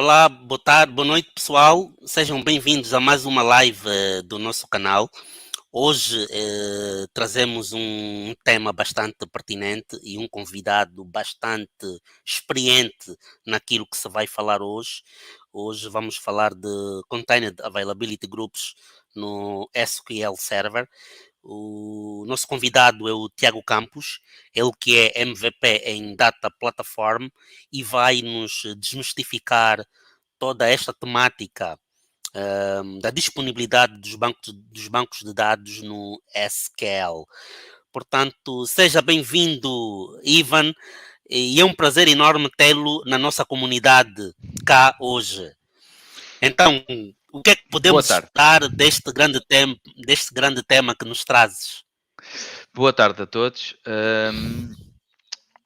Olá, boa tarde, boa noite pessoal, sejam bem-vindos a mais uma live do nosso canal. Hoje trazemos um tema bastante pertinente e um convidado bastante experiente naquilo que se vai falar hoje. Hoje vamos falar de Container Availability Groups no SQL Server. O nosso convidado é o Tiago Campos, ele que é MVP em Data Platform e vai nos desmistificar toda esta temática da disponibilidade dos bancos de dados no SQL. Portanto, seja bem-vindo, Ivan, e é um prazer enorme tê-lo na nossa comunidade cá hoje. Então, o que é que Boa podemos tarde. esperar deste grande tema que nos trazes? Boa tarde a todos.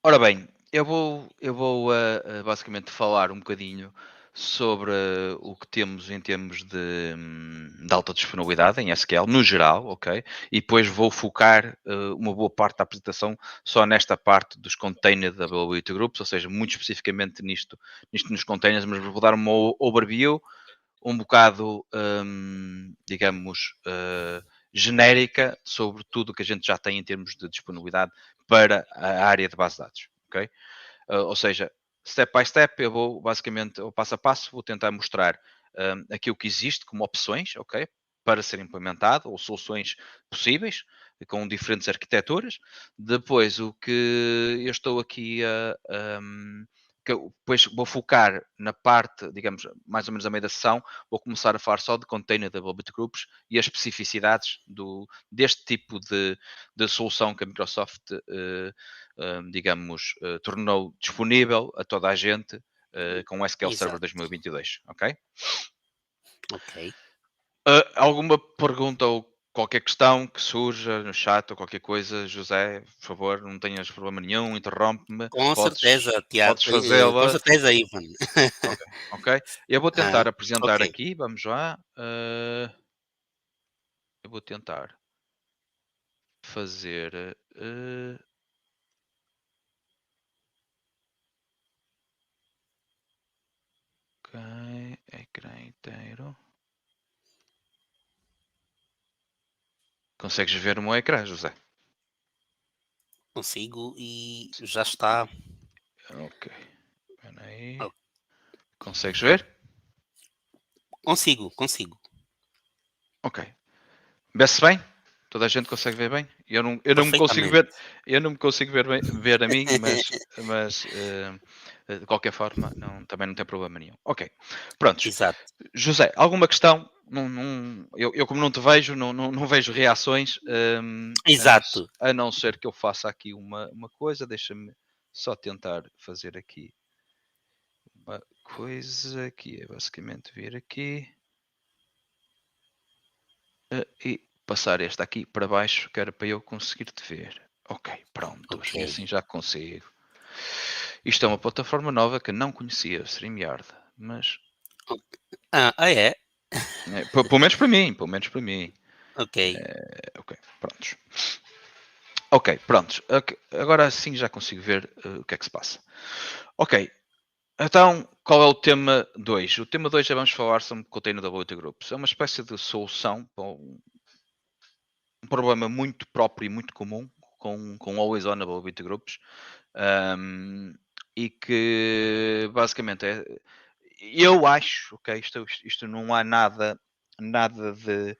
Ora bem, eu vou basicamente falar um bocadinho sobre o que temos em termos de alta disponibilidade em SQL, no geral, ok? E depois vou focar uma boa parte da apresentação só nesta parte dos Container Availability Groups, ou seja, muito especificamente nisto nos containers, mas vou dar uma overview um bocado, digamos, genérica sobre tudo o que a gente já tem em termos de disponibilidade para a área de base de dados, ok? Ou seja, step by step, eu vou basicamente, o passo a passo, vou tentar mostrar aquilo que existe como opções, ok? Para ser implementado, ou soluções possíveis, com diferentes arquiteturas. Depois, o que eu estou aqui que eu depois vou focar na parte, digamos, mais ou menos a meio da sessão, vou começar a falar só de Container Development Groups e as especificidades deste tipo de solução que a Microsoft, digamos, tornou disponível a toda a gente com o SQL Server Exato, 2022, ok? ok. Alguma pergunta ou qualquer questão que surja no chat ou qualquer coisa, José, por favor, não tenhas problema nenhum, interrompe-me, Com podes, certeza, Tiago, podes com fazê-la. certeza, Ivan. Ok, ok. Eu vou tentar Ok, apresentar aqui, vamos lá. Eu vou tentar fazer. Ok, ecrã inteiro. Consegues ver o meu ecrã, José? consigo e já está. Ok, espera aí. Oh, Consegues ver? consigo, Ok. Vê-se bem? Toda a gente consegue ver bem? Eu não me consigo perfeitamente. ver, eu não me consigo ver a mim, mas de qualquer forma também não tem problema nenhum. Ok, prontos. Exato. José, alguma questão? Eu como não te vejo, não vejo reações, Exato. a não ser que eu faça aqui uma coisa. Deixa-me só tentar fazer aqui uma coisa que é basicamente vir aqui. E passar esta aqui para baixo, que era para eu conseguir te ver. Ok, prontos. Ok. E assim já consigo. Isto é uma plataforma nova que não conhecia, StreamYard. Mas, É? pelo menos para mim, pelo menos para mim. Ok. Ok, prontos. Ok, prontos. Agora sim já consigo ver o que é que se passa. Ok, então qual é o tema 2? O tema 2 já vamos falar sobre Container Availability Groups. É uma espécie de solução para um problema muito próprio e muito comum com Always On Availability Groups. E que basicamente eu acho, ok, isto não há nada de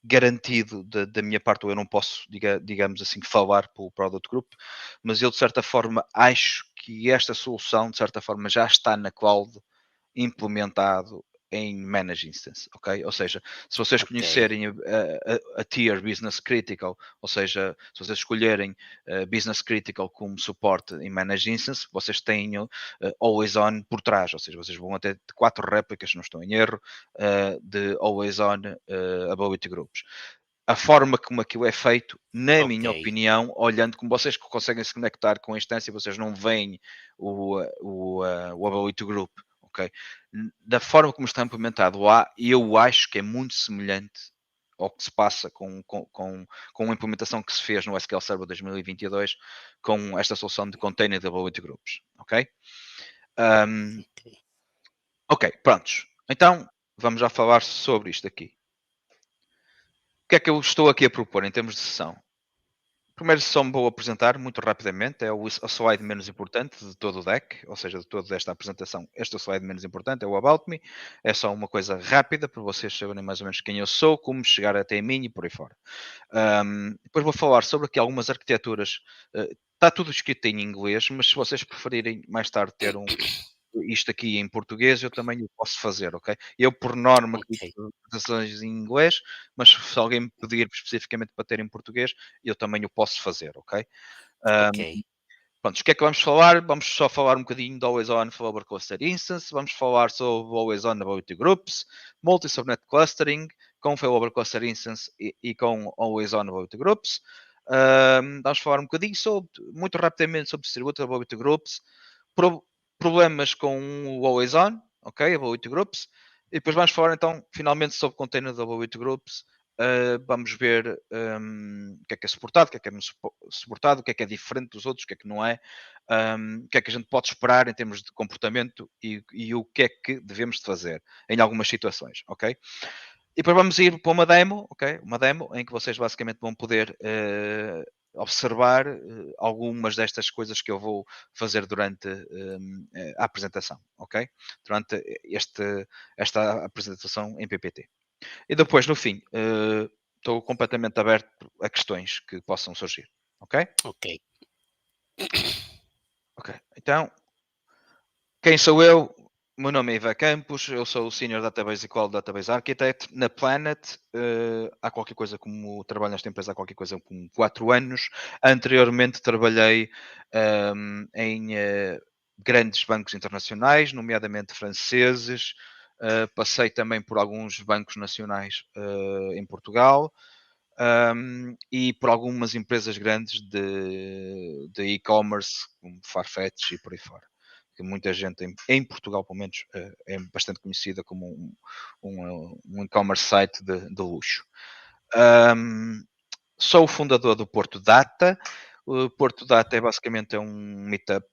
garantido da minha parte, ou eu não posso, digamos assim, falar pelo Product Group, mas eu de certa forma acho que esta solução de certa forma já está na cloud implementado em Managed Instance, ok? Ou seja, se vocês Ok. conhecerem a tier Business Critical, ou seja, se vocês escolherem Business Critical como suporte em Managed Instance, vocês têm Always On por trás, ou seja, vocês vão até 4 réplicas, se não estou em erro, de Always On Ability Groups. A forma como aquilo é feito, na Ok. minha opinião, olhando como vocês conseguem se conectar com a instância, vocês não veem o Ability Group, ok? Da forma como está implementado lá, eu acho que é muito semelhante ao que se passa com a implementação que se fez no SQL Server 2022 com esta solução de Container Availability Groups, ok? Um, Ok. Ok, prontos. Então, vamos já falar sobre isto aqui. O que é que eu estou aqui a propor em termos de sessão? Primeiro só me vou apresentar muito rapidamente, é o slide menos importante de todo o deck, ou seja, de toda esta apresentação, este é o slide menos importante, é o About Me, é só uma coisa rápida para vocês saberem mais ou menos quem eu sou, como chegar até mim e por aí fora. Depois vou falar sobre aqui algumas arquiteturas, está tudo escrito em inglês, mas se vocês preferirem mais tarde ter isto aqui em português, eu também o posso fazer, ok? Eu, por norma, Ok, acredito apresentações em inglês, mas se alguém me pedir especificamente para ter em português, eu também o posso fazer, ok? ok, Pronto, o que é que vamos falar? Vamos só falar um bocadinho do Always On Flowable Cluster Instance, vamos falar sobre o Always On About Groups, Multi-Subnet Clustering, com Failover Cluster Instance e com Always On About Groups. Vamos falar um bocadinho sobre, muito rapidamente, sobre Distributed About Groups, problemas com o Always On, ok, About Groups, e depois vamos falar então, finalmente, sobre Container About Groups. Vamos ver o que é suportado, o que é não suportado, o que é diferente dos outros, o que é que não é, o que é que a gente pode esperar em termos de comportamento e o que é que devemos de fazer em algumas situações, ok? E depois vamos ir para uma demo, ok? Uma demo em que vocês basicamente vão poder observar algumas destas coisas que eu vou fazer durante a apresentação, ok? Durante esta apresentação em PPT. E depois, no fim, estou completamente aberto a questões que possam surgir. Ok? ok. Ok. Então, quem sou eu? O meu nome é Ivan Campos, eu sou o Senior Database e Cloud Database Architect na Planet. Há qualquer coisa como trabalho nesta empresa há qualquer coisa como 4 anos. Anteriormente trabalhei em grandes bancos internacionais, nomeadamente franceses. Passei também por alguns bancos nacionais em Portugal. E por algumas empresas grandes de e-commerce, como Farfetch e por aí fora. Que muita gente em Portugal, pelo menos, é bastante conhecida como um e-commerce site de luxo. Sou o fundador do Porto Data. O Porto Data é basicamente um meetup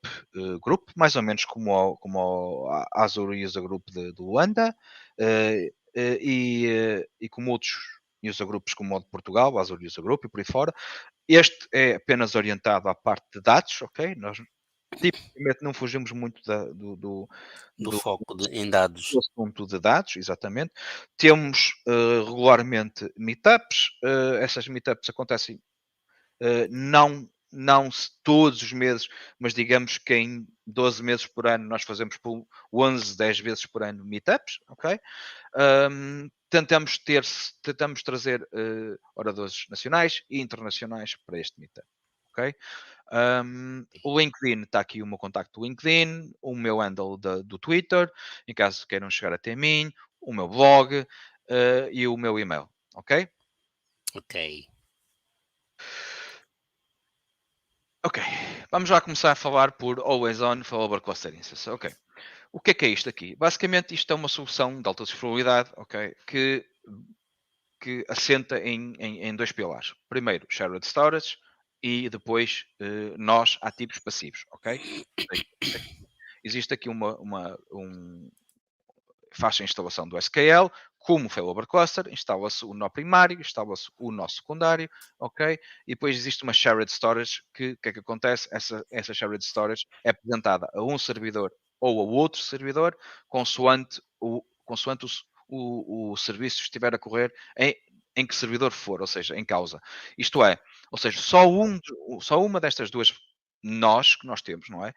group, mais ou menos como o Azure User Group de Luanda, e como outros user groups como o de Portugal, o Azure User Group e por aí fora. Este é apenas orientado à parte de dados, ok? Nós tipicamente não fugimos muito Do do foco em dados. assunto de dados, exatamente. Temos regularmente meetups, essas meetups acontecem não todos os meses, mas digamos que em 12 meses por ano nós fazemos por 11, 10 vezes por ano meetups, ok? Tentamos trazer oradores nacionais e internacionais para este meetup, ok? O LinkedIn, está aqui o meu contacto do LinkedIn, o meu handle do Twitter, em caso queiram chegar até mim, o meu blog e o meu e-mail, ok? Ok, Ok, vamos já começar a falar por Always On Failover Cluster Instance. Ok, o que é isto aqui? Basicamente, isto é uma solução de alta disponibilidade, ok, que assenta em dois pilares. Primeiro, Shared Storage e depois nós ativos passivos, ok? Existe aqui faz a instalação do SQL, como Failover Cluster, instala-se o nó primário, instala-se o nó secundário, ok? E depois existe uma Shared Storage, o que é que acontece? Essa Shared Storage é apresentada a um servidor ou a outro servidor, consoante o serviço estiver a correr em que servidor for, ou seja, em causa. Isto é, ou seja, só uma destas duas nós que nós temos, não é?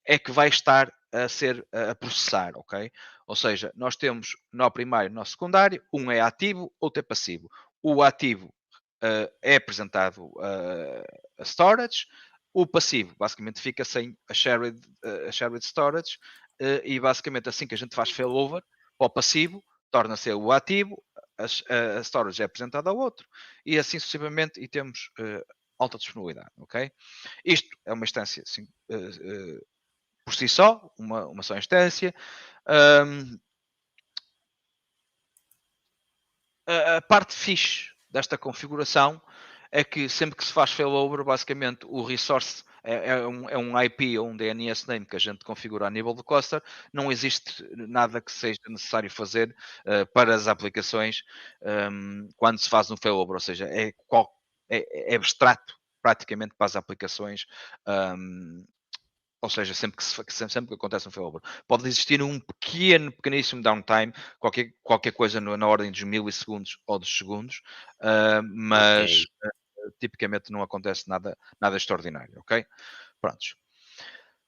É que vai estar a processar, ok? Ou seja, nós temos nó primário e nó secundário, um é ativo, outro é passivo. O ativo é apresentado a storage, o passivo basicamente fica sem a shared storage e basicamente assim que a gente faz failover para o passivo, torna-se o ativo, a storage é apresentada ao outro e assim sucessivamente e temos alta disponibilidade, ok? Isto é uma instância assim, por si só, uma só instância. A parte fixe desta configuração é que sempre que se faz failover, basicamente o resource é um IP ou um DNS name que a gente configura a nível do cluster, não existe nada que seja necessário fazer para as aplicações quando se faz um failover, ou seja, é abstrato praticamente para as aplicações, ou seja, sempre que acontece um failover. Pode existir um pequeníssimo downtime, qualquer coisa na ordem dos milissegundos ou dos segundos, mas Ok. tipicamente não acontece nada extraordinário, ok? Prontos.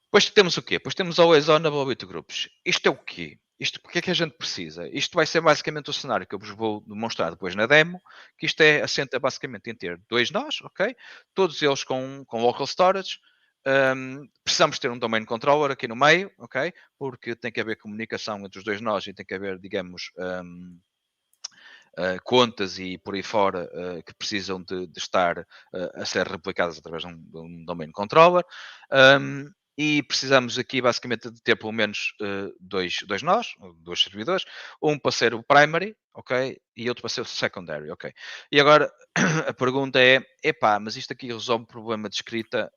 Depois temos o quê? Depois temos a Always On Availability Groups. Isto é o quê? Isto, porque é que a gente precisa? Isto vai ser basicamente o cenário que eu vos vou demonstrar depois na demo, que isto assenta basicamente em ter 2 nós, ok? Todos eles com local storage. Precisamos ter um domain controller aqui no meio, ok? Porque tem que haver comunicação entre os 2 nós e tem que haver, digamos, contas e por aí fora que precisam de estar a ser replicadas através de um domain controller. E precisamos aqui basicamente de ter pelo menos dois nós, dois servidores, um para ser o primary, ok? E outro para ser o secondary, ok? E agora a pergunta é, epá, mas isto aqui resolve o problema de escrita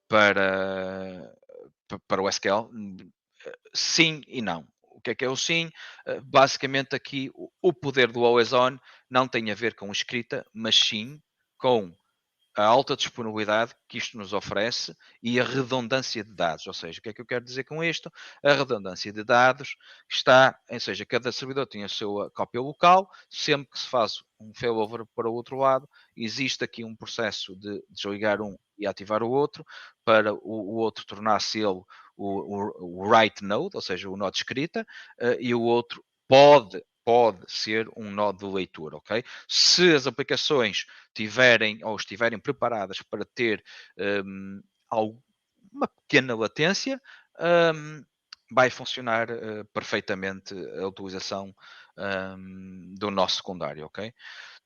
para, para o SQL? Sim e não. O que é o sim? Basicamente aqui o poder do Always On não tem a ver com escrita, mas sim com a alta disponibilidade que isto nos oferece e a redundância de dados. Ou seja, o que é que eu quero dizer com isto? A redundância de dados está, ou seja, cada servidor tem a sua cópia local, sempre que se faz um failover para o outro lado, existe aqui um processo de desligar um e ativar o outro, para o outro tornar-se ele o write node, ou seja, o nó de escrita, e o outro pode ser um nó de leitura, ok? Se as aplicações tiverem ou estiverem preparadas para ter uma pequena latência, vai funcionar perfeitamente a utilização do nosso secundário, ok?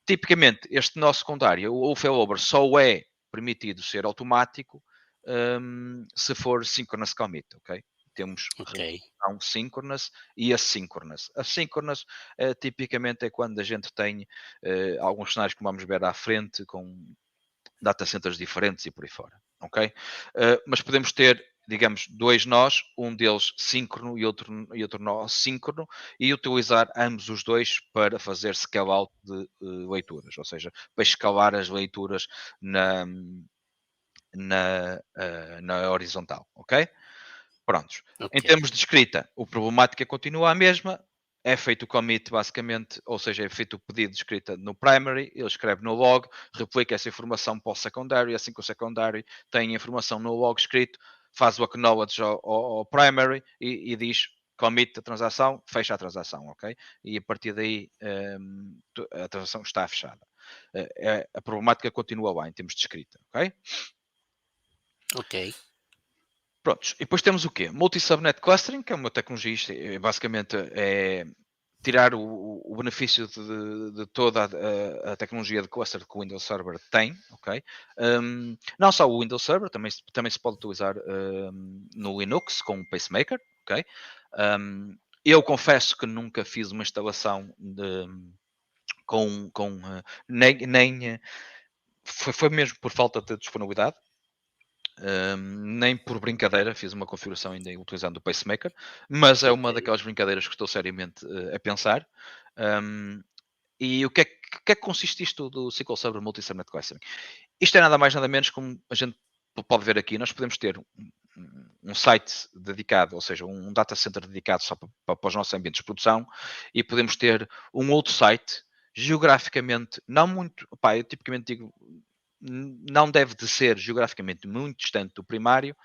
Tipicamente, este nosso secundário, o failover, só é permitido ser automático se for synchronous commit, ok? Temos Ok. replicação synchronous e asynchronous. Asynchronous tipicamente é quando a gente tem alguns cenários que vamos ver à frente com data centers diferentes e por aí fora, ok? Mas podemos ter, digamos, dois nós, um deles síncrono e outro nó assíncrono, e utilizar ambos os dois para fazer scale out de leituras, ou seja, para escalar as leituras na horizontal, ok? Prontos. Em Ok. termos de escrita, a problemática continua a mesma. É feito o commit, basicamente, ou seja, é feito o pedido de escrita no primary, ele escreve no log, replica essa informação para o secondary, assim que o secondary tem a informação no log escrito, faz o acknowledge ao primary e diz commit a transação, fecha a transação, ok? E a partir daí a transação está fechada. A problemática continua lá em termos de escrita, ok? Ok. Prontos, e depois temos o quê? Multi-subnet clustering, que é uma tecnologia, basicamente é tirar o benefício de toda a tecnologia de cluster que o Windows Server tem, ok? Não só o Windows Server, também se pode utilizar no Linux com o Pacemaker, ok? Eu confesso que nunca fiz uma instalação nem foi mesmo por falta de disponibilidade, nem por brincadeira fiz uma configuração ainda utilizando o pacemaker, mas é uma Ok. daquelas brincadeiras que estou seriamente a pensar. E o que é que consiste isto do SQL Server Multi-Subnet Clustering? Isto é nada mais nada menos como a gente pode ver aqui, nós podemos ter um site dedicado, ou seja, um data center dedicado só para os nossos ambientes de produção, e podemos ter um outro site geograficamente não muito, pá, eu tipicamente digo, não deve de ser geograficamente muito distante do primário,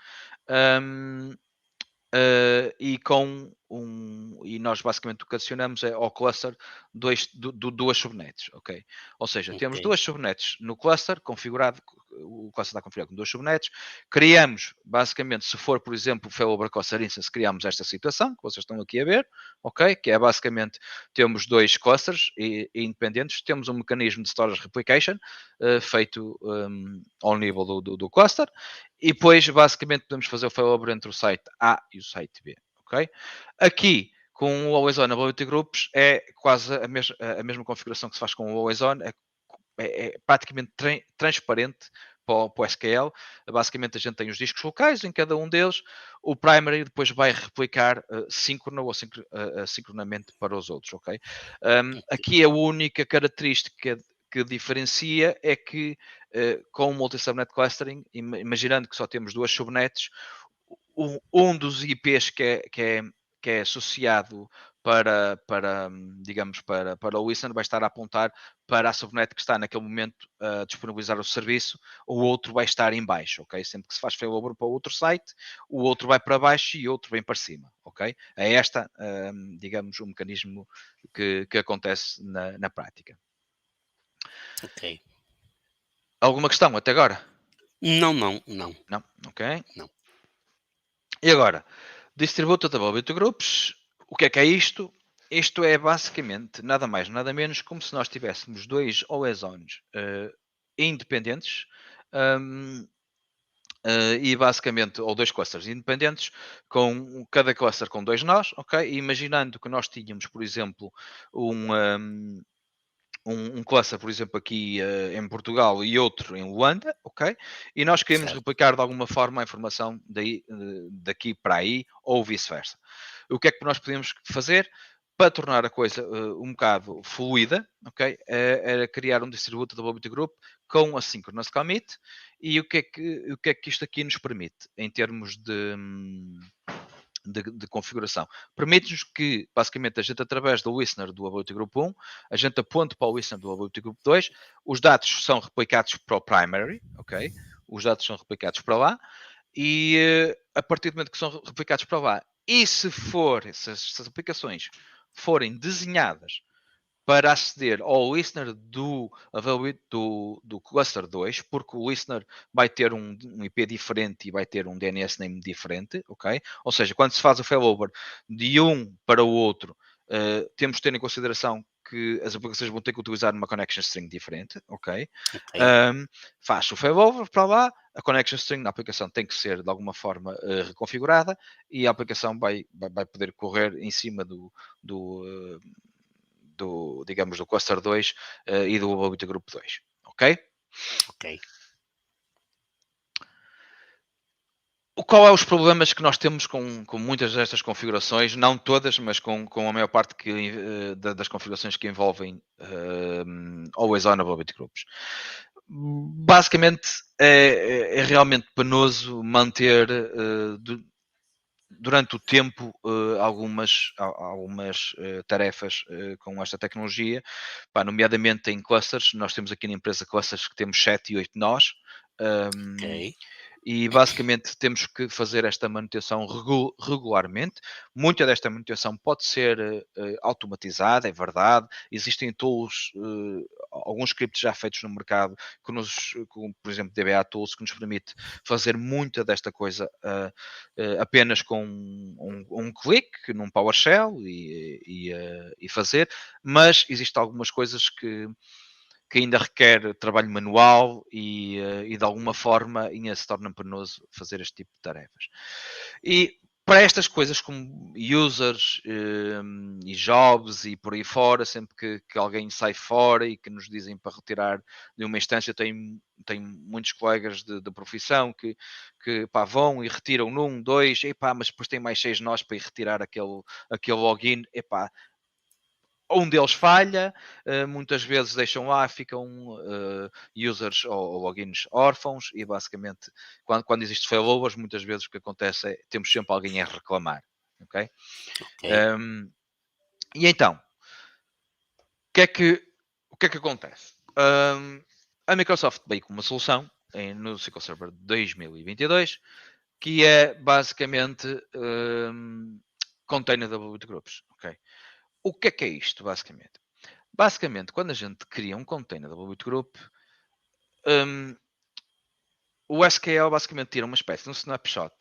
e nós basicamente o que adicionamos é ao cluster duas subnets, ok? Ou seja, Ok. temos duas subnets no cluster, configurado, o cluster está configurado com duas subnets, criamos, basicamente, se for, por exemplo, o failover cluster instance, criamos esta situação, que vocês estão aqui a ver, ok? Que é basicamente, temos dois clusters independentes, temos um mecanismo de storage replication, feito ao nível do cluster, e depois, basicamente, podemos fazer o failover entre o site A e o site B, ok? Aqui, com o Always On Availability Groups, é quase a mesma configuração que se faz com o Always On, é praticamente transparente o SQL, basicamente a gente tem os discos locais em cada um deles, o primary depois vai replicar síncrono ou sincronamente para os outros, ok? Aqui a única característica que diferencia é que com o multi-subnet clustering, imaginando que só temos duas subnets, um dos IPs que é associado digamos, para o listener vai estar a apontar para a subnet que está naquele momento a disponibilizar o serviço, o outro vai estar em baixo, ok? Sempre que se faz failover para outro site, o outro vai para baixo e o outro vem para cima, ok? É esta, digamos, o mecanismo que acontece na prática. Ok. Alguma questão até agora? Não. Não? Ok. Não. E agora, Distributed Availability Groups, o que é isto? Isto é basicamente nada mais, nada menos como se nós tivéssemos dois OS-ONs independentes e basicamente, ou dois clusters independentes, com cada cluster com dois nós, ok? E imaginando que nós tínhamos, por exemplo, um cluster, por exemplo, aqui em Portugal e outro em Luanda, ok? E nós queremos Certo. replicar de alguma forma a informação daqui para aí ou vice-versa. O que é que nós podemos fazer? Para tornar a coisa um bocado fluida, ok? Era criar um distributed availability group com a synchronous commit. E o que é que isto aqui nos permite em termos de configuração? Permite-nos que, basicamente, a gente, através do listener do Availability Group 1, a gente aponte para o listener do Availability Group 2, os dados são replicados para o primary, ok? Os dados são replicados para lá, e a partir do momento que são replicados para lá, e se essas aplicações forem desenhadas para aceder ao listener do cluster 2, porque o listener vai ter um IP diferente e vai ter um DNS name diferente, ok? Ou seja, quando se faz o failover de um para o outro, temos de ter em consideração que as aplicações vão ter que utilizar uma connection string diferente, ok? Ok. Faz o failover para lá, a connection string na aplicação tem que ser de alguma forma reconfigurada e a aplicação vai poder correr em cima digamos, do cluster 2 e do Availability Group 2, ok? Ok. Qual é os problemas que nós temos com muitas destas configurações? Não todas, mas com a maior parte das configurações que envolvem Always On Availability Groups. Basicamente, é realmente penoso manter durante o tempo algumas tarefas com esta tecnologia, nomeadamente em clusters. Nós temos aqui na empresa clusters que temos 7 e 8 nós. Ok. E basicamente temos que fazer esta manutenção regularmente. Muita desta manutenção pode ser automatizada, é verdade. Existem tools, alguns scripts já feitos no mercado, como, por exemplo, DBA Tools, que nos permite fazer muita desta coisa apenas com um clique num PowerShell e fazer, mas existem algumas coisas que ainda requer trabalho manual e de alguma forma ainda se torna penoso fazer este tipo de tarefas. E para estas coisas como users e jobs e por aí fora, sempre que alguém sai fora e que nos dizem para retirar de uma instância, tenho muitos colegas de profissão que vão e retiram num, dois, mas depois tem mais 6 nós para ir retirar aquele login, um deles falha, muitas vezes deixam lá, ficam users ou logins órfãos e basicamente quando existe failovers, muitas vezes o que acontece é temos sempre alguém a reclamar, ok? Ok. E então, o que é que acontece? A Microsoft veio com uma solução no SQL Server 2022 que é basicamente Container Availability Groups, ok? O que é isto, basicamente? Basicamente, quando a gente cria um container da Availability Group, o SQL basicamente tira uma espécie de um snapshot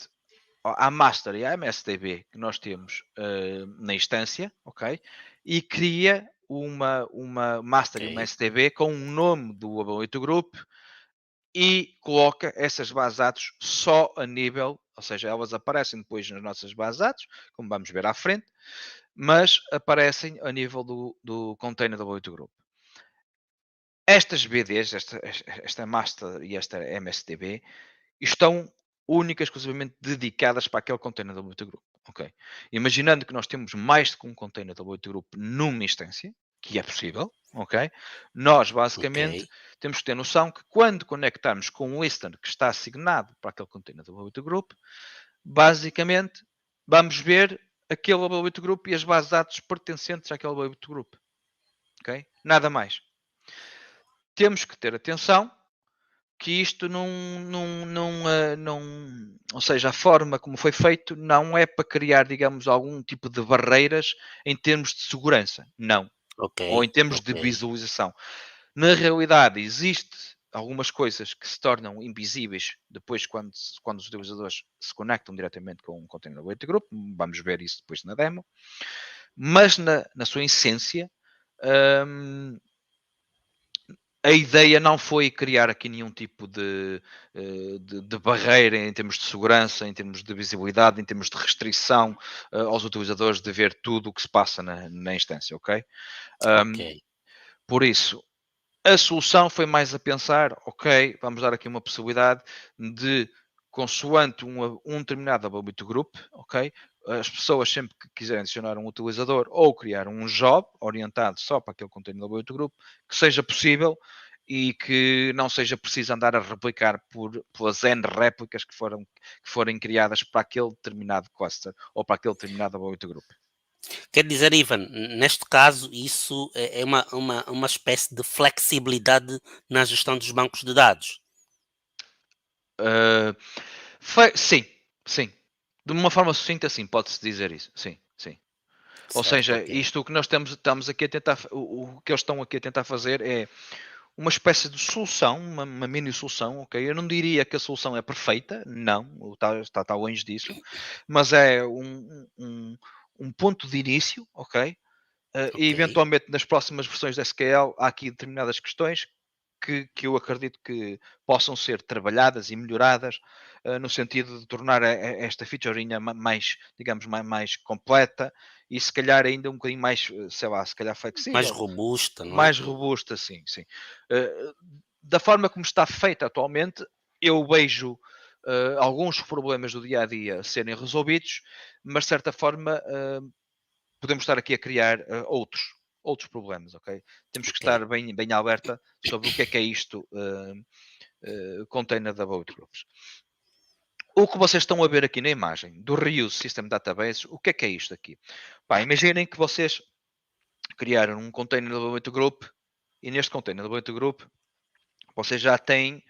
à master e à MSDB que nós temos na instância, ok? E cria uma master e uma Ok. MSDB com o nome do Availability Group e coloca essas bases de dados só a nível, ou seja, elas aparecem depois nas nossas bases de dados, como vamos ver à frente, mas aparecem a nível do container do Availability Group. Estas BDs, esta Master e esta MSDB, estão única e exclusivamente dedicadas para aquele container da WT Group. Ok? Imaginando que nós temos mais do que um container da WT Group numa instância, que é possível, ok? Nós basicamente Ok. temos que ter noção que quando conectarmos com um listener que está assignado para aquele container da WT Group, basicamente vamos ver aquele WT Group e as bases de dados pertencentes àquele WT Group. Ok? Nada mais. Temos que ter atenção que isto ou seja, a forma como foi feito não é para criar, digamos, algum tipo de barreiras em termos de segurança, não. Ok. Ou em termos de Ok. visualização. Na realidade, existe algumas coisas que se tornam invisíveis depois quando os utilizadores se conectam diretamente com um container Weight Group, vamos ver isso depois na demo, mas na sua essência, a ideia não foi criar aqui nenhum tipo de barreira em termos de segurança, em termos de visibilidade, em termos de restrição aos utilizadores de ver tudo o que se passa na instância, ok? Ok. Por isso, a solução foi mais a pensar, ok, vamos dar aqui uma possibilidade de, consoante um determinado Availability Group, ok? As pessoas sempre que quiserem adicionar um utilizador ou criar um job orientado só para aquele container do Availability Group, que seja possível e que não seja preciso andar a replicar pelas N réplicas que forem criadas para aquele determinado cluster ou para aquele determinado Availability Group. Quer dizer, Ivan, neste caso, isso é uma espécie de flexibilidade na gestão dos bancos de dados. Sim, sim. De uma forma sucinta, sim, pode-se dizer isso. Sim, sim. Ou Certo, seja, ok. isto que nós estamos aqui a tentar, o que eles estão aqui a tentar fazer é uma espécie de solução, uma mini solução, ok? Eu não diria que a solução é perfeita, não, está longe disso, mas é um ponto de início, ok? E Ok. eventualmente nas próximas versões da SQL há aqui determinadas questões que eu acredito que possam ser trabalhadas e melhoradas no sentido de tornar esta featurinha mais, digamos, mais completa e se calhar ainda um bocadinho mais, sei lá, se calhar Mais flexível, robusta, não é? mais robusta, sim, sim. Da forma como está feita atualmente, eu vejo alguns problemas do dia a dia serem resolvidos, mas de certa forma podemos estar aqui a criar outros problemas, ok? Temos que Ok. estar bem alerta sobre o que é isto container da Boat Groups. O que vocês estão a ver aqui na imagem do Reuse System Database, o que é isto aqui? Pá, imaginem que vocês criaram um container da Boat Group e neste container da Boat Group vocês já têm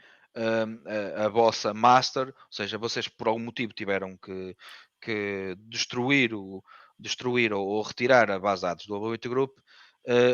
a vossa master, ou seja, vocês por algum motivo tiveram que destruir ou retirar a base de dados do Availability Group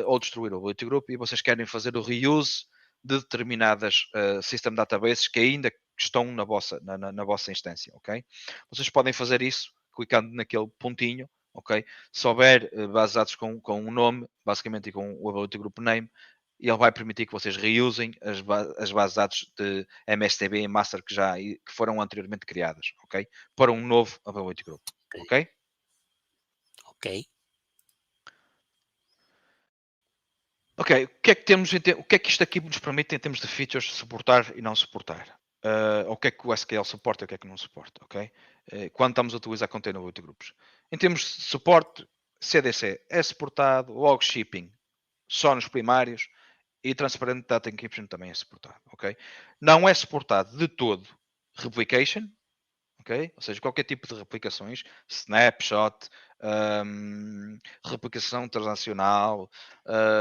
ou destruir o Availability Group e vocês querem fazer o reuse de determinadas system databases que ainda estão na vossa instância, ok? Vocês podem fazer isso clicando naquele pontinho, ok? Se houver bases de dados com um nome, basicamente e com o Availability Group Name, e ele vai permitir que vocês reusem as bases de dados de MSDB e Master que foram anteriormente criadas, ok? Para um novo Availability Group, ok? Ok. Ok, o que é que temos, o que é que isto aqui nos permite em termos de features suportar e não suportar? O que é que o SQL suporta e o que é que não suporta, ok? Quando estamos a utilizar Container Availability Groups. Em termos de suporte, CDC é suportado, log shipping só nos primários, e Transparent Data Encryption também é suportado, ok? Não é suportado de todo Replication, ok? Ou seja, qualquer tipo de replicações, Snapshot, replicação transacional,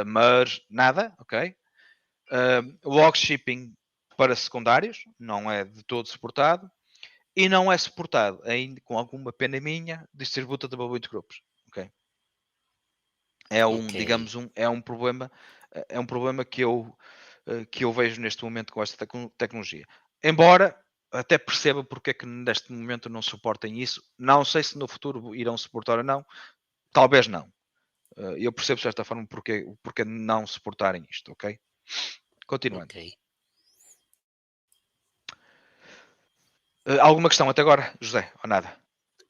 merge, nada, ok? Log Shipping para secundários, não é de todo suportado. E não é suportado, ainda com alguma pena minha, Distributed Availability Groups, ok? É Ok. digamos, é um problema que eu vejo neste momento com esta tecnologia. Embora até perceba porque é que neste momento não suportem isso. Não sei se no futuro irão suportar ou não. Talvez não. Eu percebo de certa forma porque não suportarem isto, ok? Continuando. Ok. Alguma questão até agora, José? Ou nada?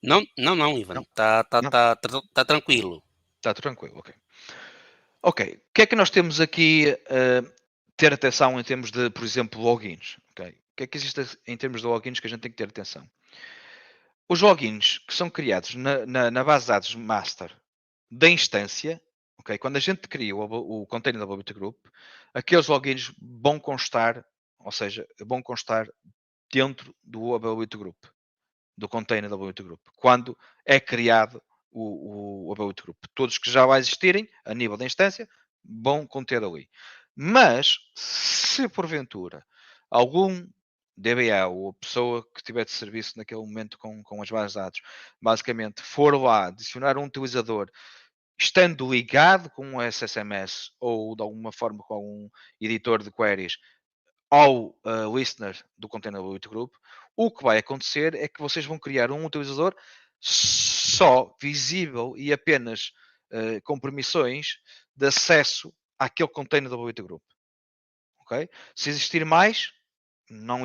Não, não, não, Ivan. Não? Não? Tá tranquilo. Está tranquilo, ok. Ok. O que é que nós temos aqui ter atenção em termos de, por exemplo, logins. Okay? O que é que existe em termos de logins que a gente tem que ter atenção? Os logins que são criados na base de dados master da instância, okay? Quando a gente cria o container da Bobito Group, aqueles logins vão constar, ou seja, vão constar dentro do Bobito Group, do container da Bobito Group, quando é criado o Bobito Group. Todos que já vai existirem, a nível da instância, vão conter ali. Mas, se porventura algum DBA ou a pessoa que tiver de serviço naquele momento com as bases de dados, basicamente for lá adicionar um utilizador estando ligado com um SSMS ou de alguma forma com algum editor de queries ao listener do Container Group, o que vai acontecer é que vocês vão criar um utilizador só visível e apenas com permissões de acesso àquele container da Group. Okay? Se existir mais, não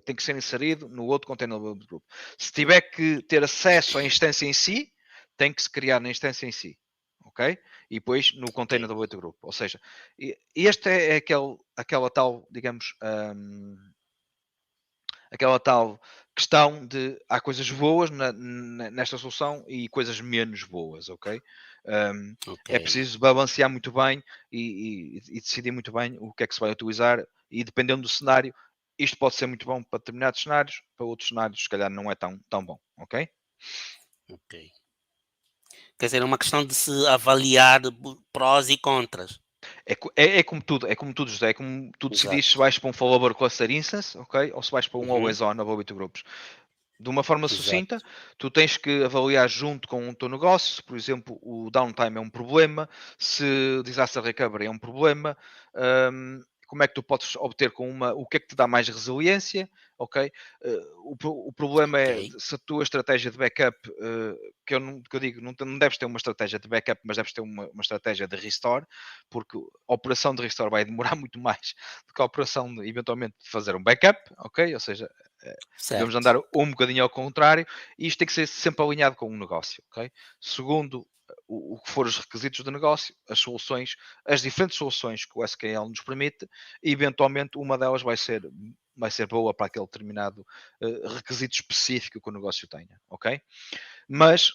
tem que ser inserido no outro container do Group. Se tiver que ter acesso à instância em si, tem que se criar na instância em si. Ok? E depois no container do Group. Ou seja, este é aquela tal, digamos, aquela tal questão de há coisas boas nesta solução e coisas menos boas, ok? É preciso balancear muito bem e decidir muito bem o que é que se vai utilizar e dependendo do cenário, isto pode ser muito bom para determinados cenários, para outros cenários se calhar não é tão bom, ok? Ok. Quer dizer, é uma questão de se avaliar prós e contras. É como tudo, José, é como tu decidires se vais para um failover cluster instance, ok? Ou se vais para um always on of Bobito Groups. De uma forma sucinta, tu tens que avaliar junto com o teu negócio, se, por exemplo, o downtime é um problema, se o disaster recovery é um problema, como é que tu podes obter o que é que te dá mais resiliência, ok? O problema é se a tua estratégia de backup, que eu digo, não deves ter uma estratégia de backup, mas deves ter uma estratégia de restore, porque a operação de restore vai demorar muito mais do que a operação de, eventualmente, de fazer um backup, ok? Ou seja, devemos andar um bocadinho ao contrário e isto tem que ser sempre alinhado com o negócio, ok? Segundo o que for os requisitos do negócio, as soluções, as diferentes soluções que o SQL nos permite, e eventualmente uma delas vai ser boa para aquele determinado requisito específico que o negócio tenha, ok? Mas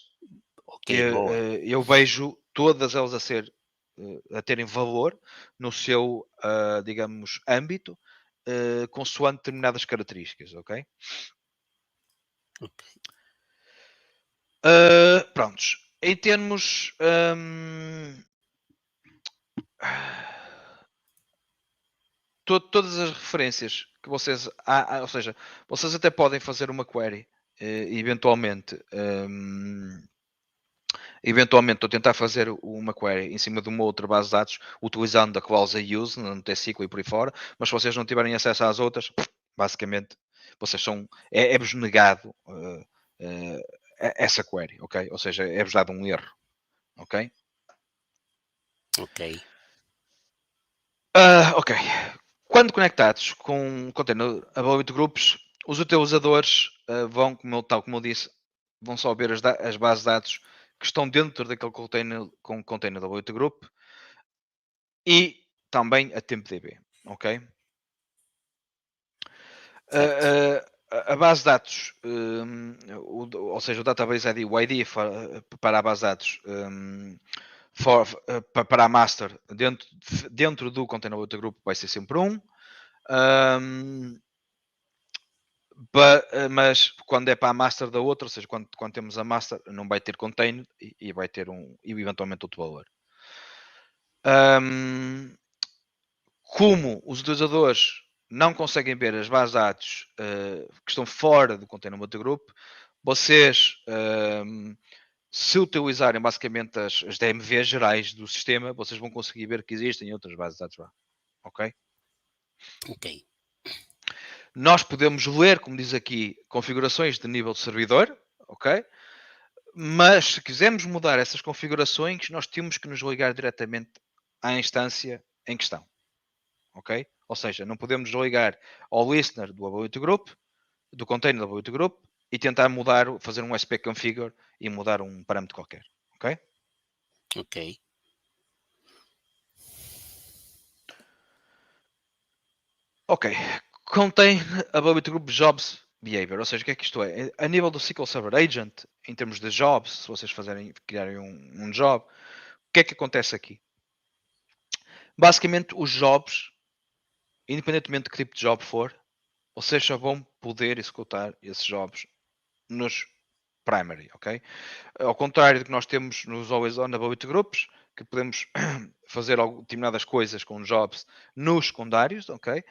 eu vejo todas elas a terem valor no seu, digamos, âmbito, consoante determinadas características, ok? Prontos. Em termos todas as referências que vocês ou seja, vocês até podem fazer uma query eventualmente ou tentar fazer uma query em cima de uma outra base de dados utilizando a cláusula use no T-SQL e por aí fora, mas se vocês não tiverem acesso às outras, basicamente vocês é-vos negado essa query, ok? Ou seja, é-vos dado um erro, ok? Ok. Ok. Quando conectados com o container Availability Groups, os utilizadores vão, tal como eu disse, vão só ver as bases de dados que estão dentro daquele container com o container da Availability Group e também a TempDB, ok? A base de dados, ou seja, o database ID, o ID para a base de dados para a master dentro do container Availability Group vai ser sempre 1. Mas quando é para a master da outra, ou seja, quando temos a master, não vai ter container e vai ter e eventualmente outro valor. Como os utilizadores não conseguem ver as bases de dados que estão fora do container multigroup, vocês, se utilizarem basicamente as DMVs gerais do sistema, vocês vão conseguir ver que existem outras bases de dados lá. Ok? Ok. Nós podemos ler, como diz aqui, configurações de nível de servidor, ok? Mas se quisermos mudar essas configurações, nós temos que nos ligar diretamente à instância em questão, ok? Ou seja, não podemos ligar ao listener do Availability Group, do container do Availability Group, e tentar fazer um SP configure e mudar um parâmetro qualquer, ok? Ok. Ok. Contain Ability Group Jobs Behavior. Ou seja, o que é que isto é? A nível do SQL Server Agent, em termos de jobs, se vocês criarem um job, o que é que acontece aqui? Basicamente, os jobs, independentemente de que tipo de job for, vocês só vão poder executar esses jobs nos primary, ok? Ao contrário do que nós temos nos Always On Ability Groups, que podemos fazer determinadas coisas com jobs nos secundários, ok?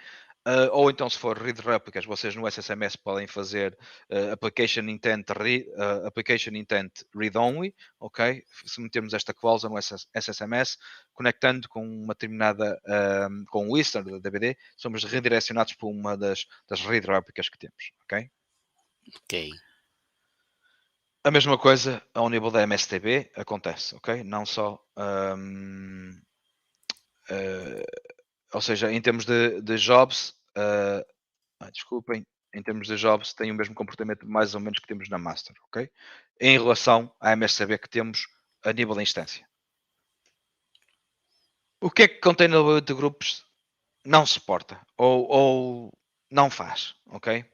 Ou então, se for read replicas, vocês no SSMS podem fazer application intent read only, ok? Se metermos esta cláusula no SSMS, conectando com uma determinada, com o listener da DBD, somos redirecionados por uma das read replicas que temos, ok? Ok. A mesma coisa ao nível da MSTB acontece, ok? Não só ou seja, em termos de jobs, desculpem, em termos de jobs tem o mesmo comportamento mais ou menos que temos na master, ok? Em relação à MSCB que temos a nível da instância. O que é que Container de Groups não suporta ou não faz, ok?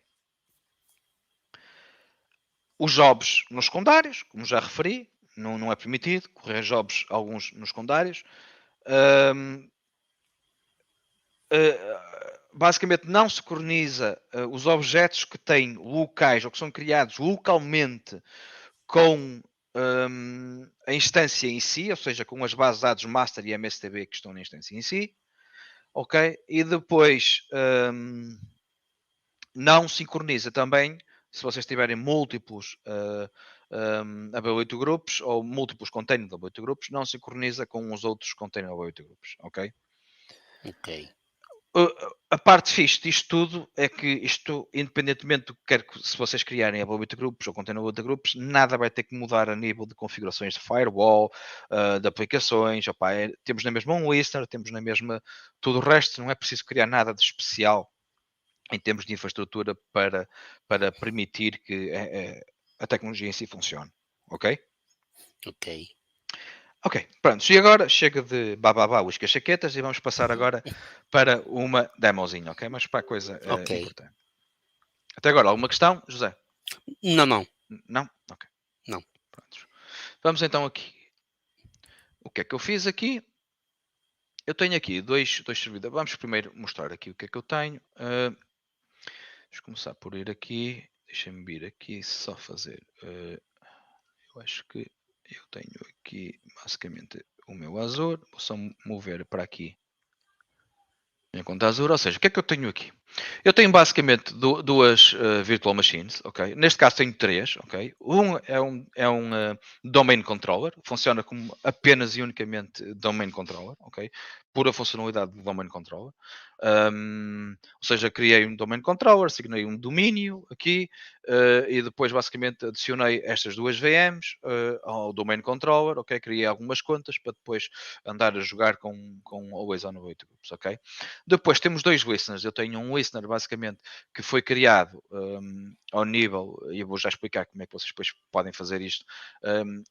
Os jobs nos secundários, como já referi, não é permitido correr jobs alguns nos secundários. Basicamente não sincroniza os objetos que têm locais ou que são criados localmente com a instância em si, ou seja, com as bases de dados master e MSTB que estão na instância em si, ok? E depois não sincroniza também, se vocês tiverem múltiplos AB8 grupos ou múltiplos containers de AB8 grupos, não sincroniza com os outros containers de AB8 grupos, ok? Ok. A parte fixe disto tudo é que isto, independentemente do que quer que se vocês criarem Ability Groups ou Container Ability Groups, nada vai ter que mudar a nível de configurações de firewall, de aplicações. Opa, temos na mesma um listener, temos na mesma tudo o resto, não é preciso criar nada de especial em termos de infraestrutura para permitir que a tecnologia em si funcione. Ok? Ok. Ok, pronto. E agora chega de bababá, as chaquetas e vamos passar agora para uma demozinha, ok? Mas para a coisa Ok. importante. Até agora, alguma questão, José? Não, não. Não? Ok. Não. Pronto. Vamos então aqui. O que é que eu fiz aqui? Eu tenho aqui dois servidores. Vamos primeiro mostrar aqui o que é que eu tenho. Vamos começar por ir aqui. Deixa-me vir aqui só fazer. Eu acho que eu tenho aqui basicamente o meu Azure. Vou só mover para aqui minha conta Azure, ou seja, o que é que eu tenho aqui? Eu tenho basicamente duas virtual machines, ok? Neste caso tenho três, ok? Um é um domain controller, funciona como apenas e unicamente domain controller, ok? Pura funcionalidade do domain controller. Ou seja, criei um domain controller, assignei um domínio aqui e depois basicamente adicionei estas duas VMs ao domain controller, ok? Criei algumas contas para depois andar a jogar com Always On 8 Groups, ok? Depois temos dois listeners. Eu tenho um listener basicamente que foi criado ao nível, e eu vou já explicar como é que vocês depois podem fazer isto,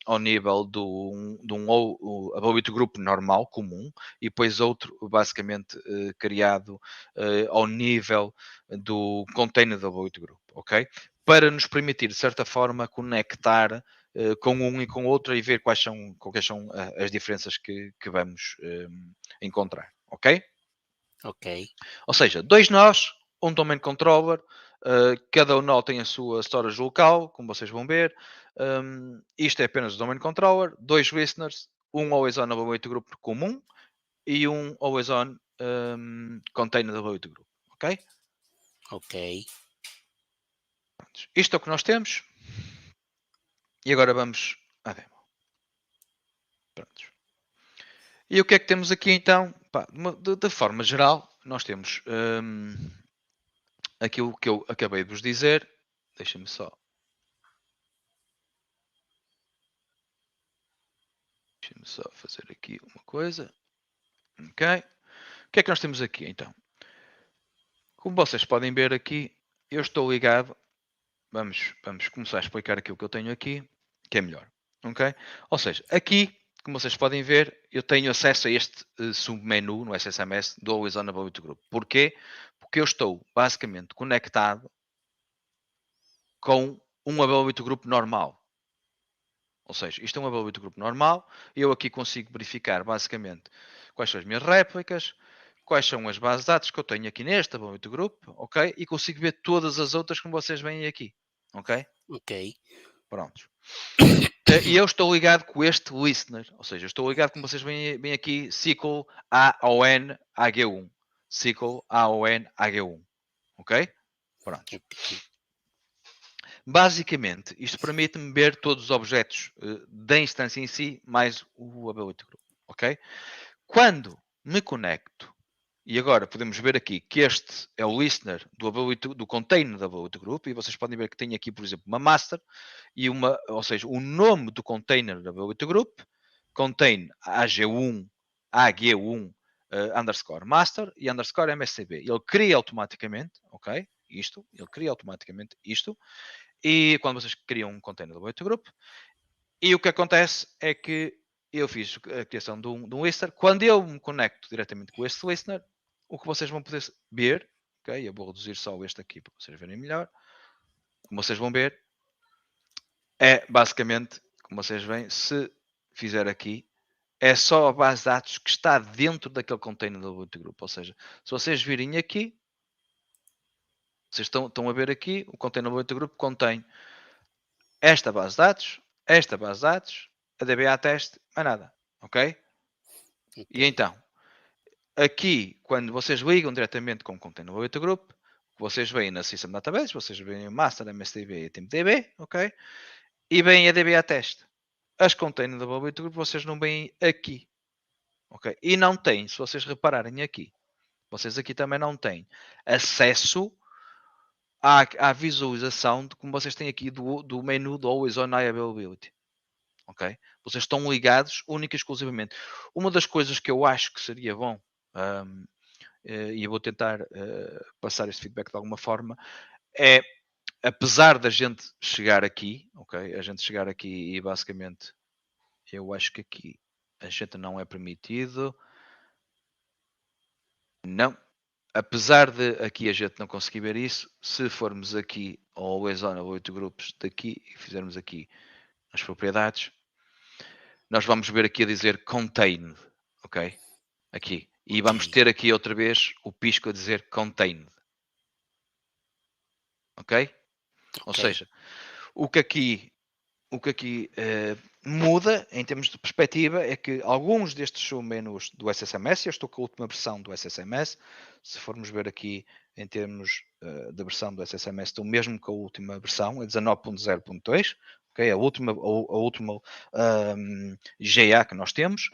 ao nível de um Ability Group normal, comum, e depois outro basicamente criado ao nível do container do Ability Group, ok? Para nos permitir, de certa forma, conectar com um e com o outro e ver quais são as diferenças que vamos encontrar, ok? Ok. Ou seja, dois nós, um domain controller, cada nó tem a sua storage local, como vocês vão ver. Isto é apenas o domain controller, dois listeners, um always on W8 group comum e um always on container W8 group, ok? Ok. Isto é o que nós temos. E agora vamos à demo. Prontos. E o que é que temos aqui então? Pá, de forma geral, nós temos aquilo que eu acabei de vos dizer. Deixa-me só. Deixa-me só fazer aqui uma coisa. Ok? O que é que nós temos aqui então? Como vocês podem ver aqui, eu estou ligado. Vamos começar a explicar aquilo que eu tenho aqui, que é melhor. Ok? Ou seja, aqui, como vocês podem ver, eu tenho acesso a este submenu no SSMS do Always On Availability Group. Porquê? Porque eu estou basicamente conectado com um Availability Group normal. Ou seja, isto é um Availability Group normal. Eu aqui consigo verificar basicamente quais são as minhas réplicas, quais são as bases de dados que eu tenho aqui neste Availability Group, ok? E consigo ver todas as outras como vocês veem aqui, ok? Ok. Prontos. E eu estou ligado com este listener, ou seja, eu estou ligado, como vocês veem aqui, SQL AON H1. SQL AON H1. Ok? Pronto. Basicamente, isto permite-me ver todos os objetos da instância em si, mais o Ability Group. Ok? Quando me conecto, e agora podemos ver aqui que este é o listener do container da Ability Group, e vocês podem ver que tem aqui, por exemplo, uma master, e ou seja, o nome do container da Ability Group contém AG1 underscore master e underscore MSCB. Ele cria automaticamente, ok? Ele cria automaticamente isto. E quando vocês criam um container da Ability Group, e o que acontece é que eu fiz a criação de um listener. Quando eu me conecto diretamente com este listener, o que vocês vão poder ver, ok? Eu vou reduzir só este aqui para vocês verem melhor. Como vocês vão ver, é basicamente, como vocês veem, se fizer aqui, é só a base de dados que está dentro daquele container do Ability Group. Ou seja, se vocês virem aqui, vocês estão a ver aqui, o container do Ability Group contém esta base de dados, a DBA teste, mais nada. Ok? E então, aqui, quando vocês ligam diretamente com o container do Ability Group, vocês veem na System Database, vocês veem o Master, MSDB e TMDB, ok? E veem a DBA teste. As containers da Ability Group vocês não veem aqui. Ok? E não têm, se vocês repararem aqui, vocês aqui também não têm acesso à visualização de como vocês têm aqui do menu do Always On Availability. Ok? Vocês estão ligados única e exclusivamente. Uma das coisas que eu acho que seria bom, e eu vou tentar passar este feedback de alguma forma, é, apesar da gente chegar aqui, ok? A gente chegar aqui e basicamente, eu acho que aqui a gente não é permitido. Não. Apesar de aqui a gente não conseguir ver isso, se formos aqui ao Always On, 8 grupos daqui e fizermos aqui as propriedades, nós vamos ver aqui a dizer contained, ok? Aqui. E vamos ter aqui outra vez o pisco a dizer contained. Ok? Ou seja, o que aqui muda em termos de perspectiva é que alguns destes submenus do SSMS, eu estou com a última versão do SSMS, se formos ver aqui em termos da versão do SSMS, estou mesmo com a última versão, é 19.0.2, okay? a última GA que nós temos.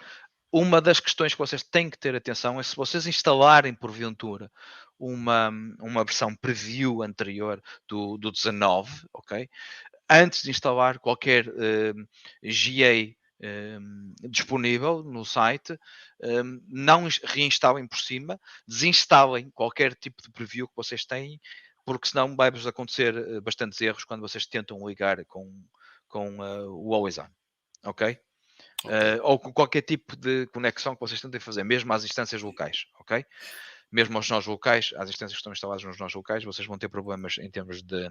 Uma das questões que vocês têm que ter atenção é se vocês instalarem porventura uma versão preview anterior do 19, ok? Antes de instalar qualquer GA disponível no site, não reinstalem por cima, desinstalem qualquer tipo de preview que vocês têm, porque senão vai-vos acontecer bastantes erros quando vocês tentam ligar com o Always On, ok? Ou com qualquer tipo de conexão que vocês tentem fazer, mesmo às instâncias locais, ok? Mesmo aos nós locais, às instâncias que estão instaladas nos nós locais, vocês vão ter problemas em termos de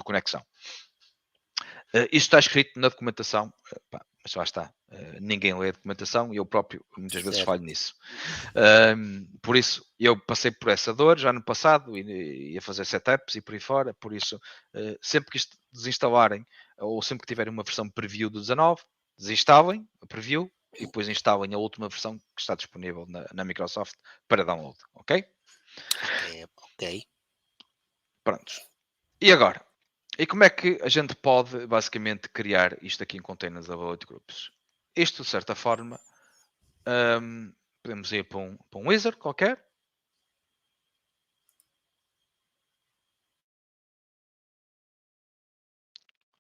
conexão. Isto está escrito na documentação, mas lá está. Ninguém lê a documentação e eu próprio muitas vezes falho nisso. Por isso, eu passei por essa dor já no passado e a fazer setups e por aí fora. Por isso, sempre que isto desinstalarem ou sempre que tiverem uma versão preview do 19, desinstalem a preview e depois instalem a última versão que está disponível na Microsoft para download. Ok? Ok. Prontos. E agora? E como é que a gente pode basicamente criar isto aqui em containers Availability Groups? Isto, de certa forma, podemos ir para um wizard qualquer.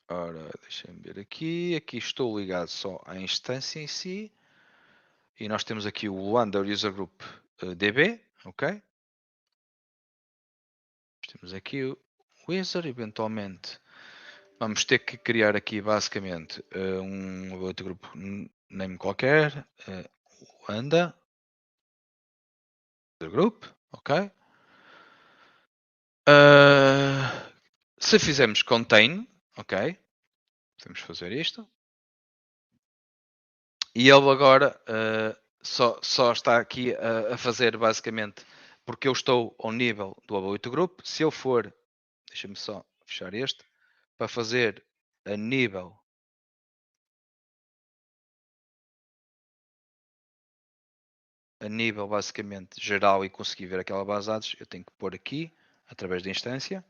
Ora, deixem-me ver aqui. Aqui estou ligado só à instância em si. E nós temos aqui o Under User Group DB, ok? Temos aqui o wizard, eventualmente vamos ter que criar aqui basicamente um outro grupo name qualquer, Wanda, user group, ok? Se fizermos contain, ok? Podemos fazer isto. E ele agora só está aqui a fazer basicamente porque eu estou ao nível do Ability Group. Se eu for, deixa-me só fechar este, para fazer a nível basicamente geral e conseguir ver aquela base de dados, eu tenho que pôr aqui através da instância.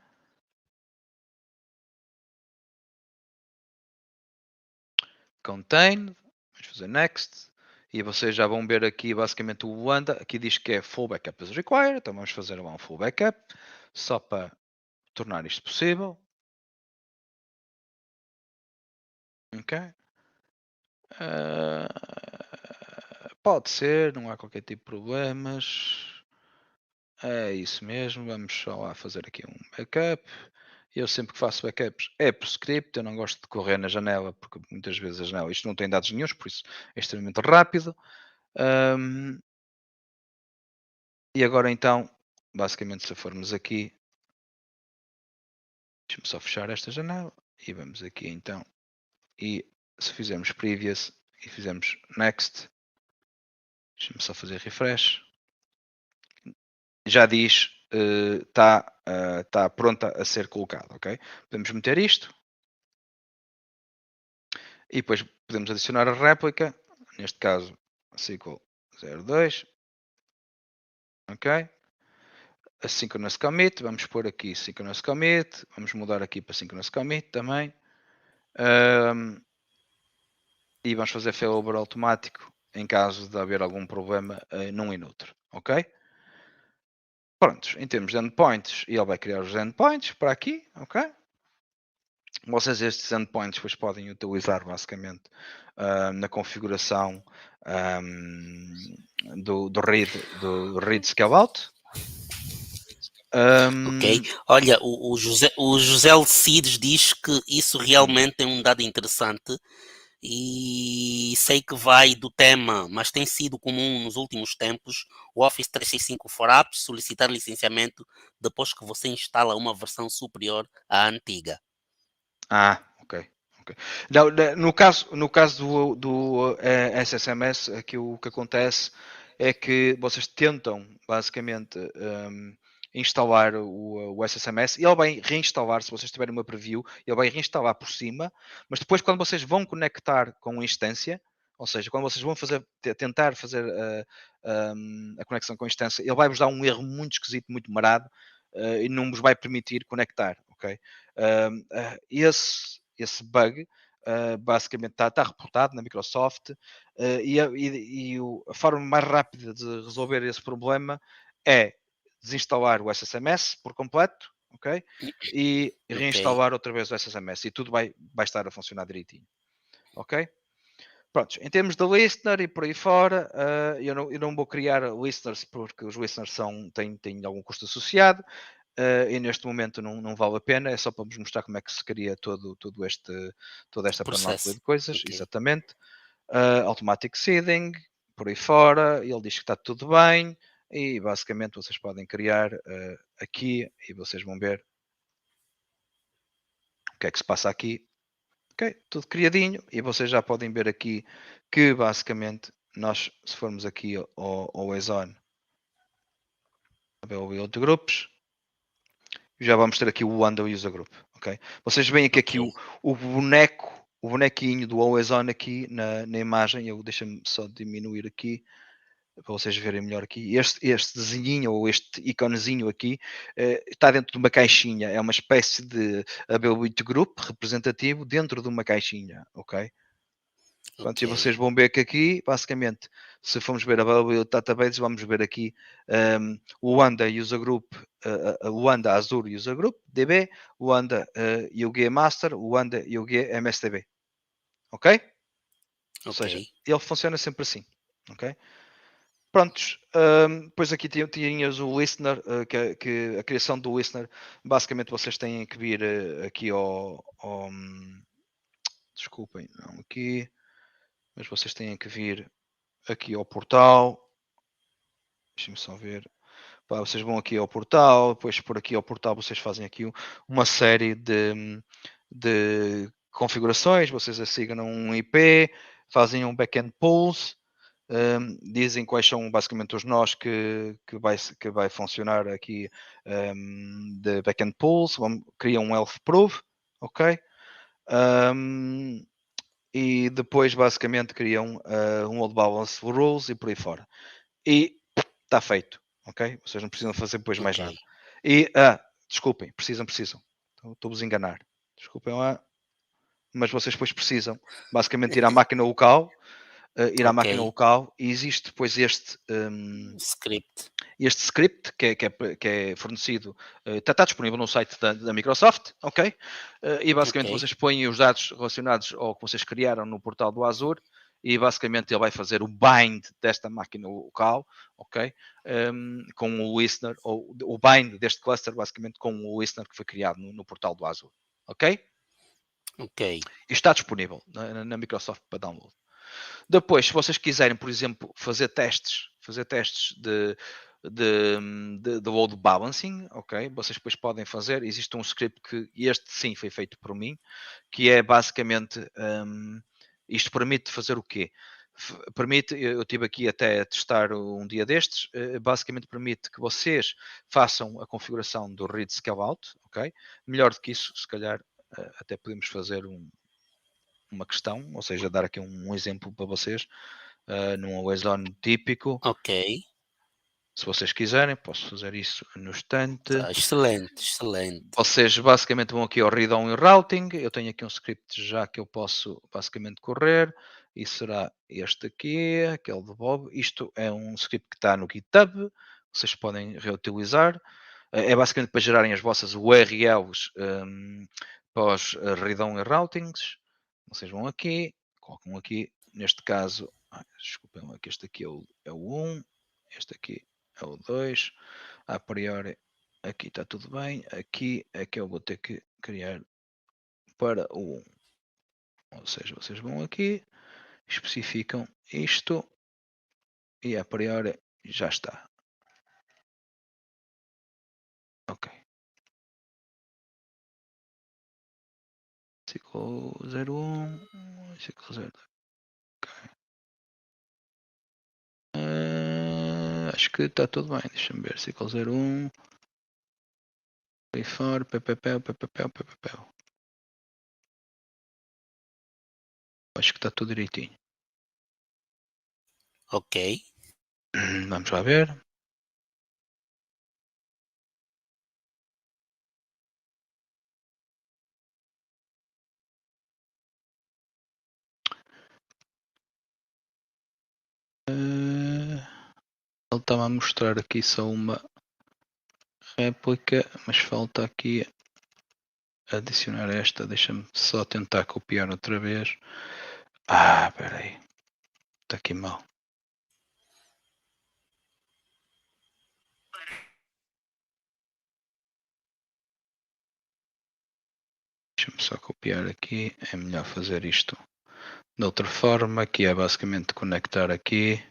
Contain, vamos fazer next. E vocês já vão ver aqui basicamente o Wanda. Aqui diz que é full backup is required. Então vamos fazer lá um full backup. Só para tornar isto possível. Ok. Pode ser, não há qualquer tipo de problemas. É isso mesmo. Vamos só lá fazer aqui um backup. Eu sempre que faço backups é por script. Eu não gosto de correr na janela porque muitas vezes a janela, isto não tem dados nenhums, por isso é extremamente rápido. E agora então, basicamente, se formos aqui, deixa-me só fechar esta janela e vamos aqui então. E se fizermos previous e fizermos next, deixa-me só fazer refresh. Já diz está pronta a ser colocada, ok? Podemos meter isto e depois podemos adicionar a réplica, neste caso SQL 02, ok? A synchronous commit, vamos pôr aqui synchronous commit, vamos mudar aqui para synchronous commit também. E vamos fazer failover automático em caso de haver algum problema num e noutro, ok? Prontos, em termos de endpoints, ele vai criar os endpoints para aqui, ok? Vocês estes endpoints depois podem utilizar basicamente na configuração do read scale out. Ok. Olha, o José Alcides diz que isso realmente é um dado interessante e sei que vai do tema, mas tem sido comum nos últimos tempos o Office 365 for Apps solicitar licenciamento depois que você instala uma versão superior à antiga. Ok. Não, no caso do SSMS, aqui o que acontece é que vocês tentam basicamente instalar o SSMS e ele vai reinstalar, se vocês tiverem uma preview, ele vai reinstalar por cima, mas depois quando vocês vão conectar com a instância, ou seja, quando vocês vão tentar fazer a conexão com a instância, ele vai-vos dar um erro muito esquisito, muito marado, e não vos vai permitir conectar, ok? Esse bug basicamente está reportado na Microsoft e a forma mais rápida de resolver esse problema é desinstalar o SSMS por completo, ok? E reinstalar outra vez o SSMS e tudo vai estar a funcionar direitinho, ok? Pronto, em termos de listener e por aí fora, eu não vou criar listeners porque os listeners têm algum custo associado. E neste momento não vale a pena, é só para vos mostrar como é que se cria toda esta panóplia de coisas, Okay. exatamente. Automatic seeding, por aí fora, ele diz que está tudo bem, e basicamente vocês podem criar aqui, e vocês vão ver o que é que se passa aqui. Ok, tudo criadinho, e vocês já podem ver aqui que basicamente nós, se formos aqui ao ESON, Availability Groups, já vamos ter aqui o Wanda User Group, ok? Vocês veem aqui o bonequinho do Always On aqui na imagem, deixa-me só diminuir aqui, para vocês verem melhor aqui. Este desenhinho, ou este iconezinho aqui, está dentro de uma caixinha, é uma espécie de Availability Group representativo dentro de uma caixinha, ok? Pronto, e vocês vão ver que aqui, basicamente, se formos ver a Availability Database, vamos ver aqui o Wanda User Group, o Wanda Azure User Group, DB, o Wanda UG Master, o Wanda UG MSDB. Ok? Ou seja, ele funciona sempre assim. Ok? Prontos, depois aqui tinhas o listener, que a criação do listener, basicamente vocês têm que vir aqui desculpem, não aqui. mas vocês têm que vir aqui ao portal. Deixem-me só ver. Pá, vocês vão aqui ao portal, depois por aqui ao portal vocês fazem aqui uma série de configurações, vocês assignam um IP, fazem um backend pulse, dizem quais são basicamente os nós que vai funcionar aqui de backend pulse, criam um health proof, ok? E depois basicamente criam um load balance rules e por aí fora. E está feito, ok? Vocês não precisam fazer depois mais nada. E, desculpem, precisam. Estou-vos a enganar. Desculpem lá, mas vocês depois precisam basicamente ir à máquina local, e existe depois este script que é fornecido, está disponível no site da Microsoft, ok? E basicamente vocês põem os dados relacionados ao que vocês criaram no portal do Azure e basicamente ele vai fazer o bind desta máquina local, ok? Com o listener, ou o bind deste cluster basicamente com o listener que foi criado no portal do Azure, ok? Ok. Isto está disponível na Microsoft para download. Depois, se vocês quiserem, por exemplo, fazer testes de load balancing, ok? Vocês depois podem fazer. Existe um script que este sim foi feito por mim, que é basicamente isto permite fazer o quê? Permite, eu estive aqui até a testar um dia destes, basicamente permite que vocês façam a configuração do read scale out, ok? Melhor do que isso, se calhar até podemos fazer uma questão, ou seja, dar aqui um exemplo para vocês, num always on típico. Ok. Se vocês quiserem, posso fazer isso no instante. Excelente. Vocês basicamente vão aqui ao read on e routing. Eu tenho aqui um script já que eu posso basicamente correr. E será este aqui, aquele de Bob. Isto é um script que está no GitHub. Vocês podem reutilizar. É basicamente para gerarem as vossas URLs para os read on e routings. Vocês vão aqui, colocam aqui, neste caso, desculpem lá que este aqui é o 1, este aqui é o 2, a priori aqui está tudo bem, aqui é que eu vou ter que criar para o 1. Ou seja, vocês vão aqui, especificam isto e a priori já está. Ok. Ciclo 01, ciclo 02. Ok. Acho que está tudo bem, deixa-me ver, ciclo 01. For, PPP. Acho que está tudo direitinho. Ok. Vamos lá ver. Ele estava a mostrar aqui só uma réplica, mas falta aqui adicionar esta. Deixa-me só tentar copiar outra vez. Espera aí. Está aqui mal. Deixa-me só copiar aqui. É melhor fazer isto de outra forma, que é basicamente conectar aqui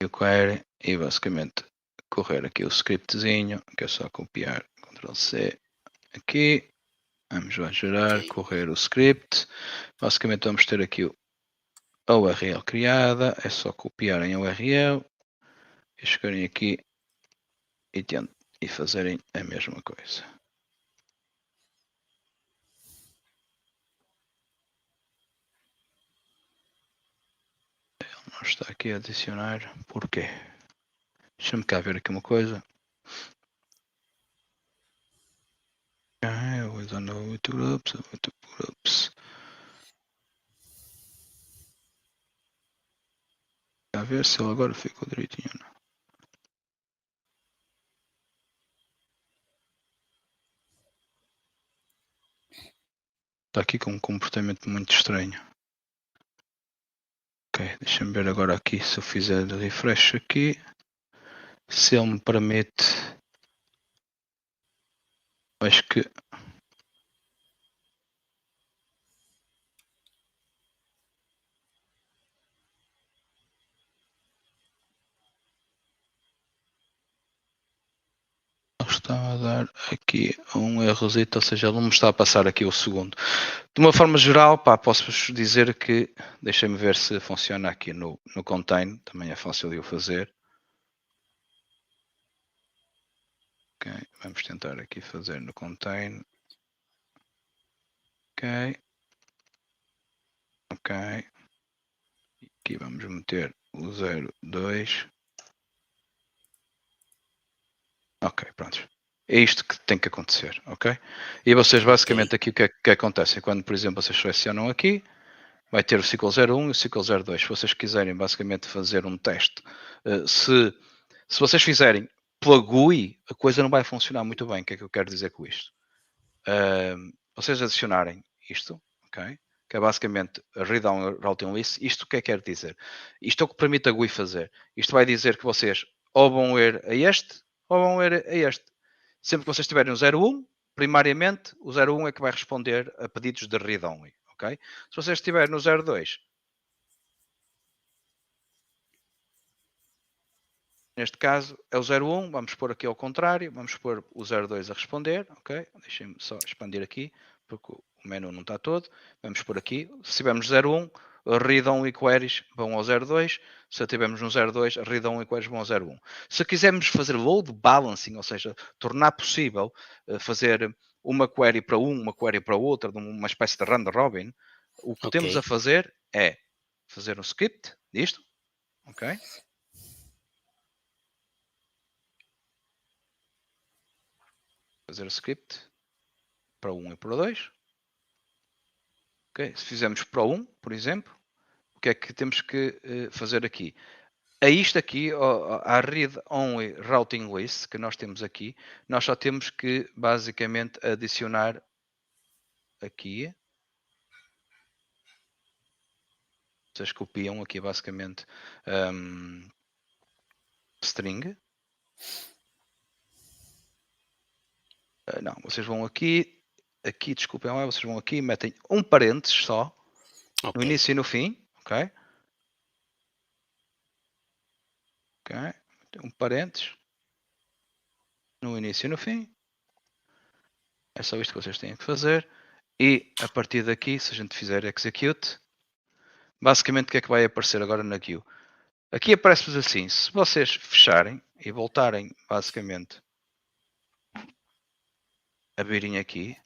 o query e basicamente correr aqui o scriptzinho, que é só copiar, Ctrl C aqui. Vamos lá gerar, correr o script. Basicamente vamos ter aqui a URL criada. É só copiarem a URL e chegarem aqui e fazerem a mesma coisa. Ele não está aqui a adicionar. Porquê? Deixa-me cá ver aqui uma coisa. We don't know which groups. A ver se ele agora ficou direitinho ou não. Está aqui com um comportamento muito estranho. Ok, deixa-me ver agora aqui se eu fizer refresh aqui. Se ele me permite. Acho que está a dar aqui um errozito, ou seja, ele não me está a passar aqui o segundo. De uma forma geral, pá, posso-vos dizer que, deixem-me ver se funciona aqui no contain, também é fácil de o fazer. Ok, vamos tentar aqui fazer no contain. Ok. Ok. Aqui vamos meter o 02. Ok, pronto. É isto que tem que acontecer, ok? E vocês basicamente aqui o que acontece? Quando, por exemplo, vocês selecionam aqui, vai ter o ciclo 01 e o ciclo 02. Se vocês quiserem basicamente fazer um teste, se vocês fizerem pela GUI, a coisa não vai funcionar muito bem. O que é que eu quero dizer com isto? Vocês adicionarem isto, ok? Que é basicamente a read down routing list. Isto o que é que quer dizer? Isto é o que permite a GUI fazer. Isto vai dizer que vocês ou vão ler a este ou vão ler a este. Sempre que vocês tiverem o 01, primariamente o 01 é que vai responder a pedidos de read only, ok? Se vocês estiverem no 02, neste caso é o 01, vamos pôr aqui ao contrário, vamos pôr o 02 a responder, ok? Deixem-me só expandir aqui, porque o menu não está todo. Vamos pôr aqui, se tivermos 01, read only queries vão ao 02, se tivermos no 02, read only queries vão ao 01. Se quisermos fazer load balancing, ou seja, tornar possível fazer uma query para um, uma query para outra, uma espécie de round robin, o que temos a fazer é fazer um script disto, ok? Fazer o script para o 1 e para o 2. Okay? Se fizermos para o 1, por exemplo, o que é que temos que fazer aqui? A isto aqui, a read only routing list que nós temos aqui, nós só temos que basicamente adicionar aqui. Vocês copiam aqui basicamente string. Não, vocês vão aqui, desculpem lá, vocês vão aqui e metem um parênteses só, no início e no fim, ok? Ok, um parênteses no início e no fim. É só isto que vocês têm que fazer. E a partir daqui, se a gente fizer execute, basicamente o que é que vai aparecer agora na queue? Aqui aparece-vos assim, se vocês fecharem e voltarem basicamente a virem aqui,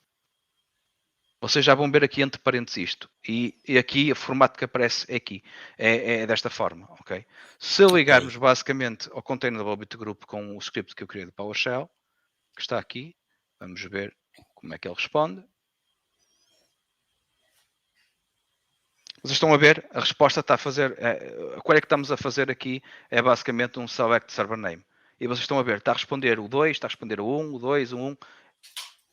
vocês já vão ver aqui entre parênteses isto. E aqui o formato que aparece é aqui. É desta forma, ok? Se ligarmos basicamente ao container do Bitgroup com o script que eu criei do PowerShell, que está aqui, vamos ver como é que ele responde. Vocês estão a ver, a resposta está a fazer, a query que estamos a fazer aqui é basicamente um select server name. E vocês estão a ver, está a responder o 2, está a responder o 1, o 2, o 1.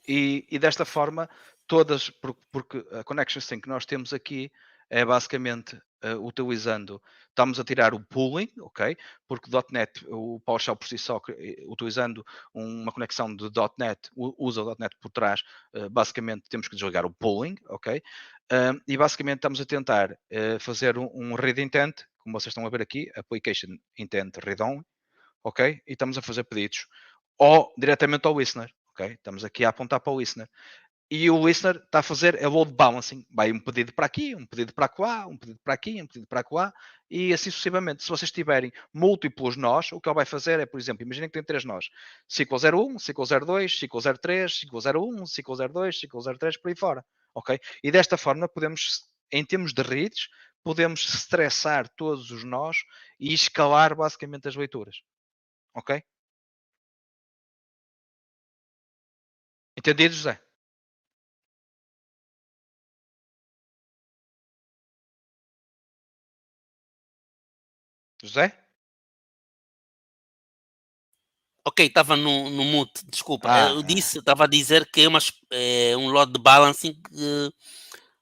E desta forma, todas, porque a connection string que nós temos aqui é basicamente utilizando, estamos a tirar o pooling, ok? Porque .NET, o PowerShell por si só, utilizando uma conexão de .NET, usa o .NET por trás, basicamente temos que desligar o pooling, ok? E basicamente estamos a tentar fazer um read intent, como vocês estão a ver aqui, application intent read only, ok? E estamos a fazer pedidos ou diretamente ao listener, ok? Estamos aqui a apontar para o listener. E o listener está a fazer a load balancing. Vai um pedido para aqui, um pedido para lá, um pedido para aqui, um pedido para lá, e assim sucessivamente. Se vocês tiverem múltiplos nós, o que ele vai fazer é, por exemplo, imaginem que tem 3 nós. Ciclo 01, ciclo 02, ciclo 03, ciclo 01, ciclo 02, ciclo 03, por aí fora. Ok? E desta forma podemos, em termos de reads, podemos estressar todos os nós e escalar basicamente as leituras. Ok? Entendido, José? José? Ok, estava no mute, desculpa. Eu disse, estava a dizer que é um load balancing que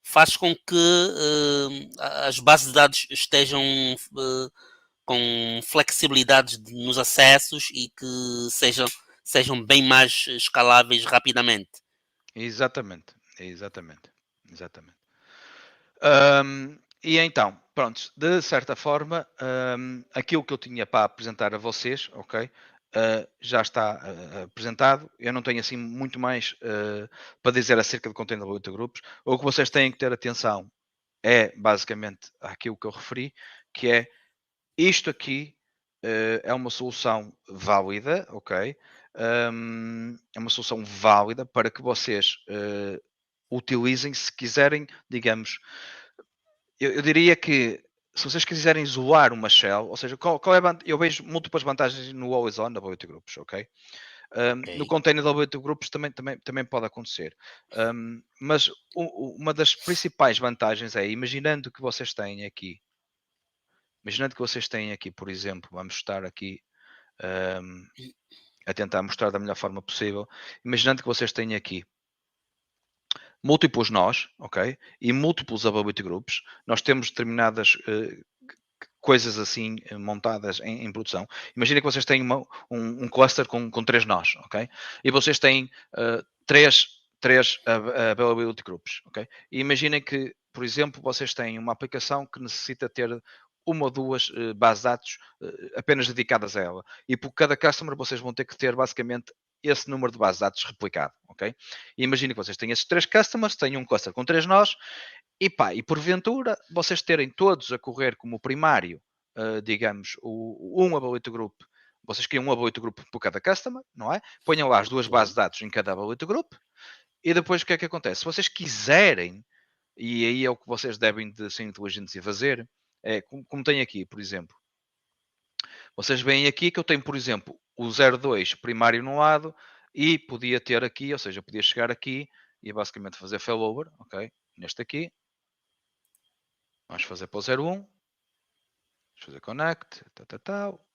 faz com que as bases de dados estejam com flexibilidade nos acessos e que sejam bem mais escaláveis rapidamente. Exatamente, exatamente, exatamente. E então, pronto, de certa forma, aquilo que eu tinha para apresentar a vocês, ok? já está apresentado. Eu não tenho assim muito mais para dizer acerca do Container Data Groups. O que vocês têm que ter atenção é basicamente aquilo que eu referi, que é isto aqui é uma solução válida, ok? É uma solução válida para que vocês utilizem se quiserem, digamos, eu diria que se vocês quiserem isolar uma shell, ou seja, qual é eu vejo múltiplas vantagens no Always On da Boito Groups, ok? No container da Boito Groups também pode acontecer. Mas uma das principais vantagens é, imaginando que vocês têm aqui, por exemplo, vamos estar aqui a tentar mostrar da melhor forma possível, imaginando que vocês têm aqui múltiplos nós, ok? E múltiplos availability groups. Nós temos determinadas coisas assim montadas em produção. Imagina que vocês têm um cluster com 3 nós, ok? E vocês têm 3 availability groups, ok? E imaginem que, por exemplo, vocês têm uma aplicação que necessita ter uma ou duas bases de dados apenas dedicadas a ela. E por cada customer vocês vão ter que ter basicamente esse número de bases de dados replicado, ok? E imaginem que vocês têm esses 3 customers, têm um cluster com 3 nós, e porventura vocês terem todos a correr como primário, digamos, um availability group, vocês criam um availability group por cada customer, não é? Ponham lá as duas bases de dados em cada availability group, e depois o que é que acontece? Se vocês quiserem, e aí é o que vocês devem de ser inteligentes e fazer, é como tem aqui, por exemplo. Vocês veem aqui que eu tenho, por exemplo, o 02 primário num lado e podia ter aqui, ou seja, podia chegar aqui e basicamente fazer failover, ok? Neste aqui. Vamos fazer para o 01. Vamos fazer connect, tal,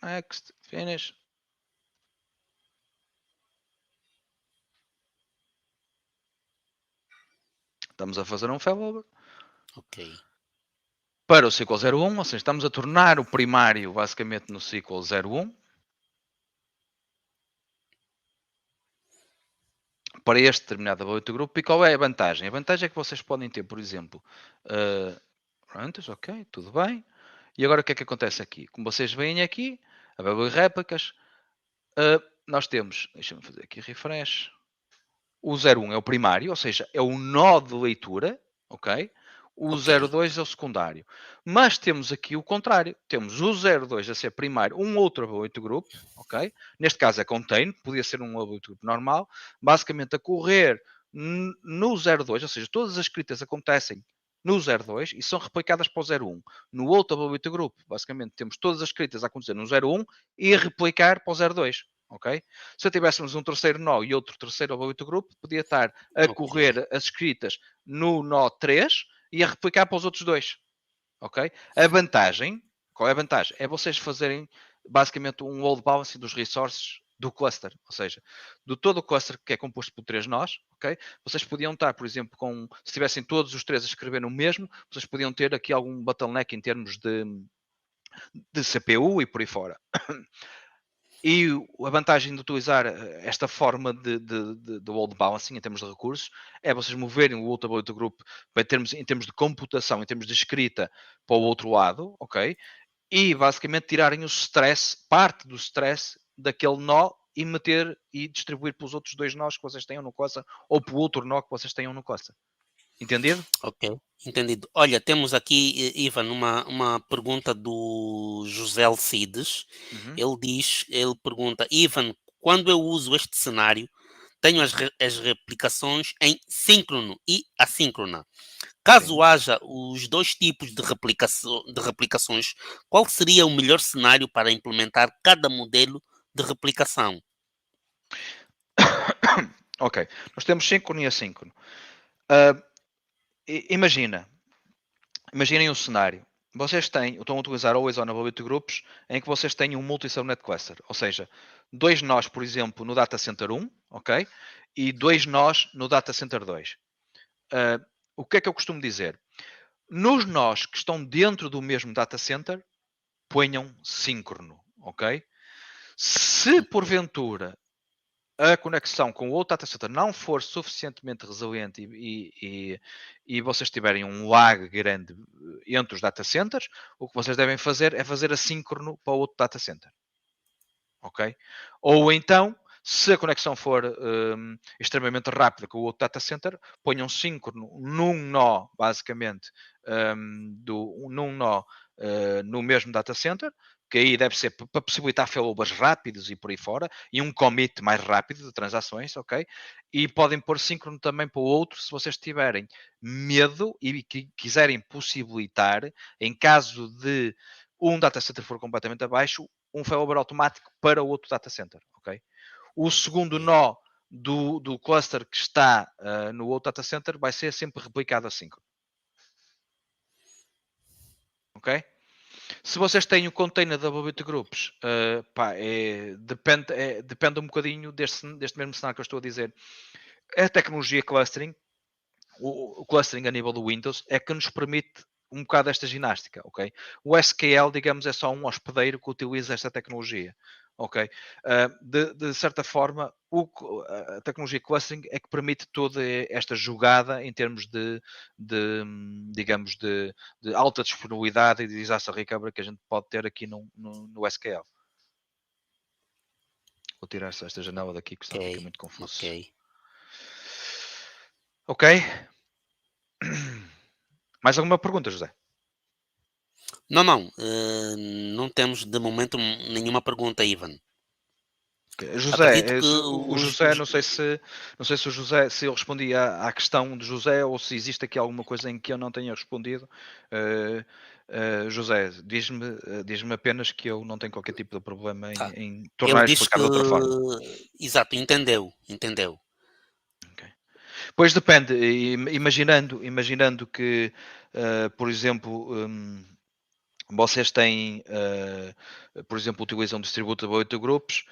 next, finish. Estamos a fazer um failover. Ok. Para o SQL 01, ou seja, estamos a tornar o primário basicamente no SQL 01. Para este determinado availability group. E qual é a vantagem? A vantagem é que vocês podem ter, por exemplo, ok, tudo bem. E agora o que é que acontece aqui? Como vocês veem aqui, availability réplicas, nós temos, deixa-me fazer aqui refresh, o 01 é o primário, ou seja, é o nó de leitura, ok? O 02 é o secundário. Mas temos aqui o contrário. Temos o 02 a ser primário, um outro availability group, ok? Neste caso é contain, podia ser um availability group normal, basicamente a correr no 02, ou seja, todas as escritas acontecem no 02 e são replicadas para o 01. No outro availability group, basicamente temos todas as escritas a acontecer no 01 e a replicar para o 02. Ok? Se tivéssemos um terceiro nó e outro terceiro availability group, podia estar a correr as escritas no nó 3 e a replicar para os outros dois. Ok? A vantagem, qual é a vantagem? É vocês fazerem basicamente um load balancing dos resources do cluster, ou seja, do todo o cluster que é composto por 3 nós, ok? Vocês podiam estar, por exemplo, se tivessem todos os 3 a escrever no mesmo, vocês podiam ter aqui algum bottleneck em termos de CPU e por aí fora. E a vantagem de utilizar esta forma de load balancing em termos de recursos é vocês moverem o outro availability group em termos de computação, em termos de escrita para o outro lado, ok? E basicamente tirarem o stress, parte do stress daquele nó e meter e distribuir para os outros 2 nós que vocês tenham no cluster ou para o outro nó que vocês tenham no cluster. Entendido? Ok, entendido. Olha, temos aqui, Ivan, uma pergunta do José Alcides. Ele pergunta, Ivan, quando eu uso este cenário, tenho as replicações em síncrono e assíncrona. Caso Sim. haja os dois tipos de replicações, qual seria o melhor cenário para implementar cada modelo de replicação? Ok, nós temos síncrono e assíncrono. Imaginem um cenário. Vocês estão a utilizar Always On Availability Groups em que vocês têm um multi-subnet cluster. Ou seja, 2 nós, por exemplo, no Data Center 1, ok? E 2 nós no Data Center 2. O que é que eu costumo dizer? Nos nós que estão dentro do mesmo Data Center, ponham síncrono, ok? Se porventura a conexão com o outro data center não for suficientemente resiliente e vocês tiverem um lag grande entre os data centers, o que vocês devem fazer é fazer assíncrono para o outro data center. ok? Ou então, se a conexão for extremamente rápida com o outro data center, ponham síncrono num nó, basicamente, num nó no mesmo data center, que aí deve ser para possibilitar failovers rápidos e por aí fora, e um commit mais rápido de transações, ok? E podem pôr síncrono também para o outro se vocês tiverem medo e quiserem possibilitar, em caso de um data center for completamente abaixo, um failover automático para o outro data center, ok? O segundo nó do cluster que está no outro data center vai ser sempre replicado assim, ok? Se vocês têm o container da Bobit Groups, depende um bocadinho deste mesmo cenário que eu estou a dizer. A tecnologia clustering, o clustering a nível do Windows, é que nos permite um bocado esta ginástica, ok? O SQL, digamos, é só um hospedeiro que utiliza esta tecnologia, ok? De certa forma, a tecnologia clustering é que permite toda esta jogada em termos digamos, de alta disponibilidade e de disaster recovery que a gente pode ter aqui no SQL. Vou tirar esta janela daqui que está a ficar muito confuso. Ok? Mais alguma pergunta, José? Não, não temos de momento nenhuma pergunta, Ivan. José, o José, não sei se o José, se eu respondi à questão de José ou se existe aqui alguma coisa em que eu não tenha respondido. José, diz-me apenas que eu não tenho qualquer tipo de problema em tornar a explicar de outra forma. Exato, entendeu. Okay. Pois depende, imaginando que, por exemplo, vocês têm, por exemplo, utilizam Distributable 8 Groups.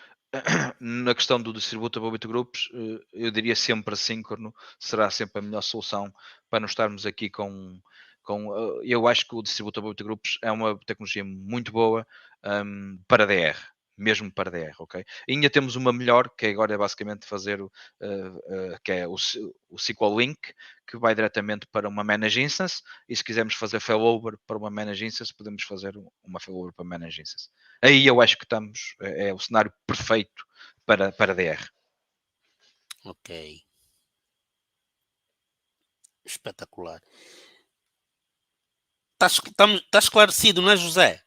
Na questão do Distributable 8 Groups, eu diria sempre assíncrono, será sempre a melhor solução para não estarmos aqui com eu acho que o Distributable 8 Groups é uma tecnologia muito boa para DR, mesmo para DR, ok? E ainda temos uma melhor, que agora é basicamente fazer que é o SQL Link, que vai diretamente para uma Managed Instance, e se quisermos fazer failover para uma Managed Instance, podemos fazer uma failover para Managed Instance. Aí eu acho que estamos, é o cenário perfeito para DR. Ok. Espetacular. Está esclarecido, não é, José?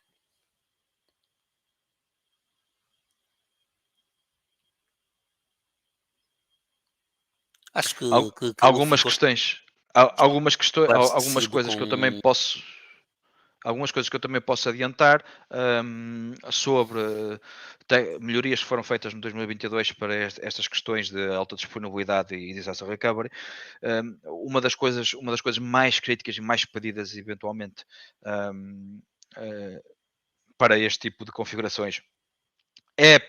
Acho que algumas questões, algumas coisas que eu também posso adiantar sobre melhorias que foram feitas no 2022 para estas questões de alta disponibilidade e disaster recovery. Uma das coisas mais críticas e mais pedidas eventualmente para este tipo de configurações é a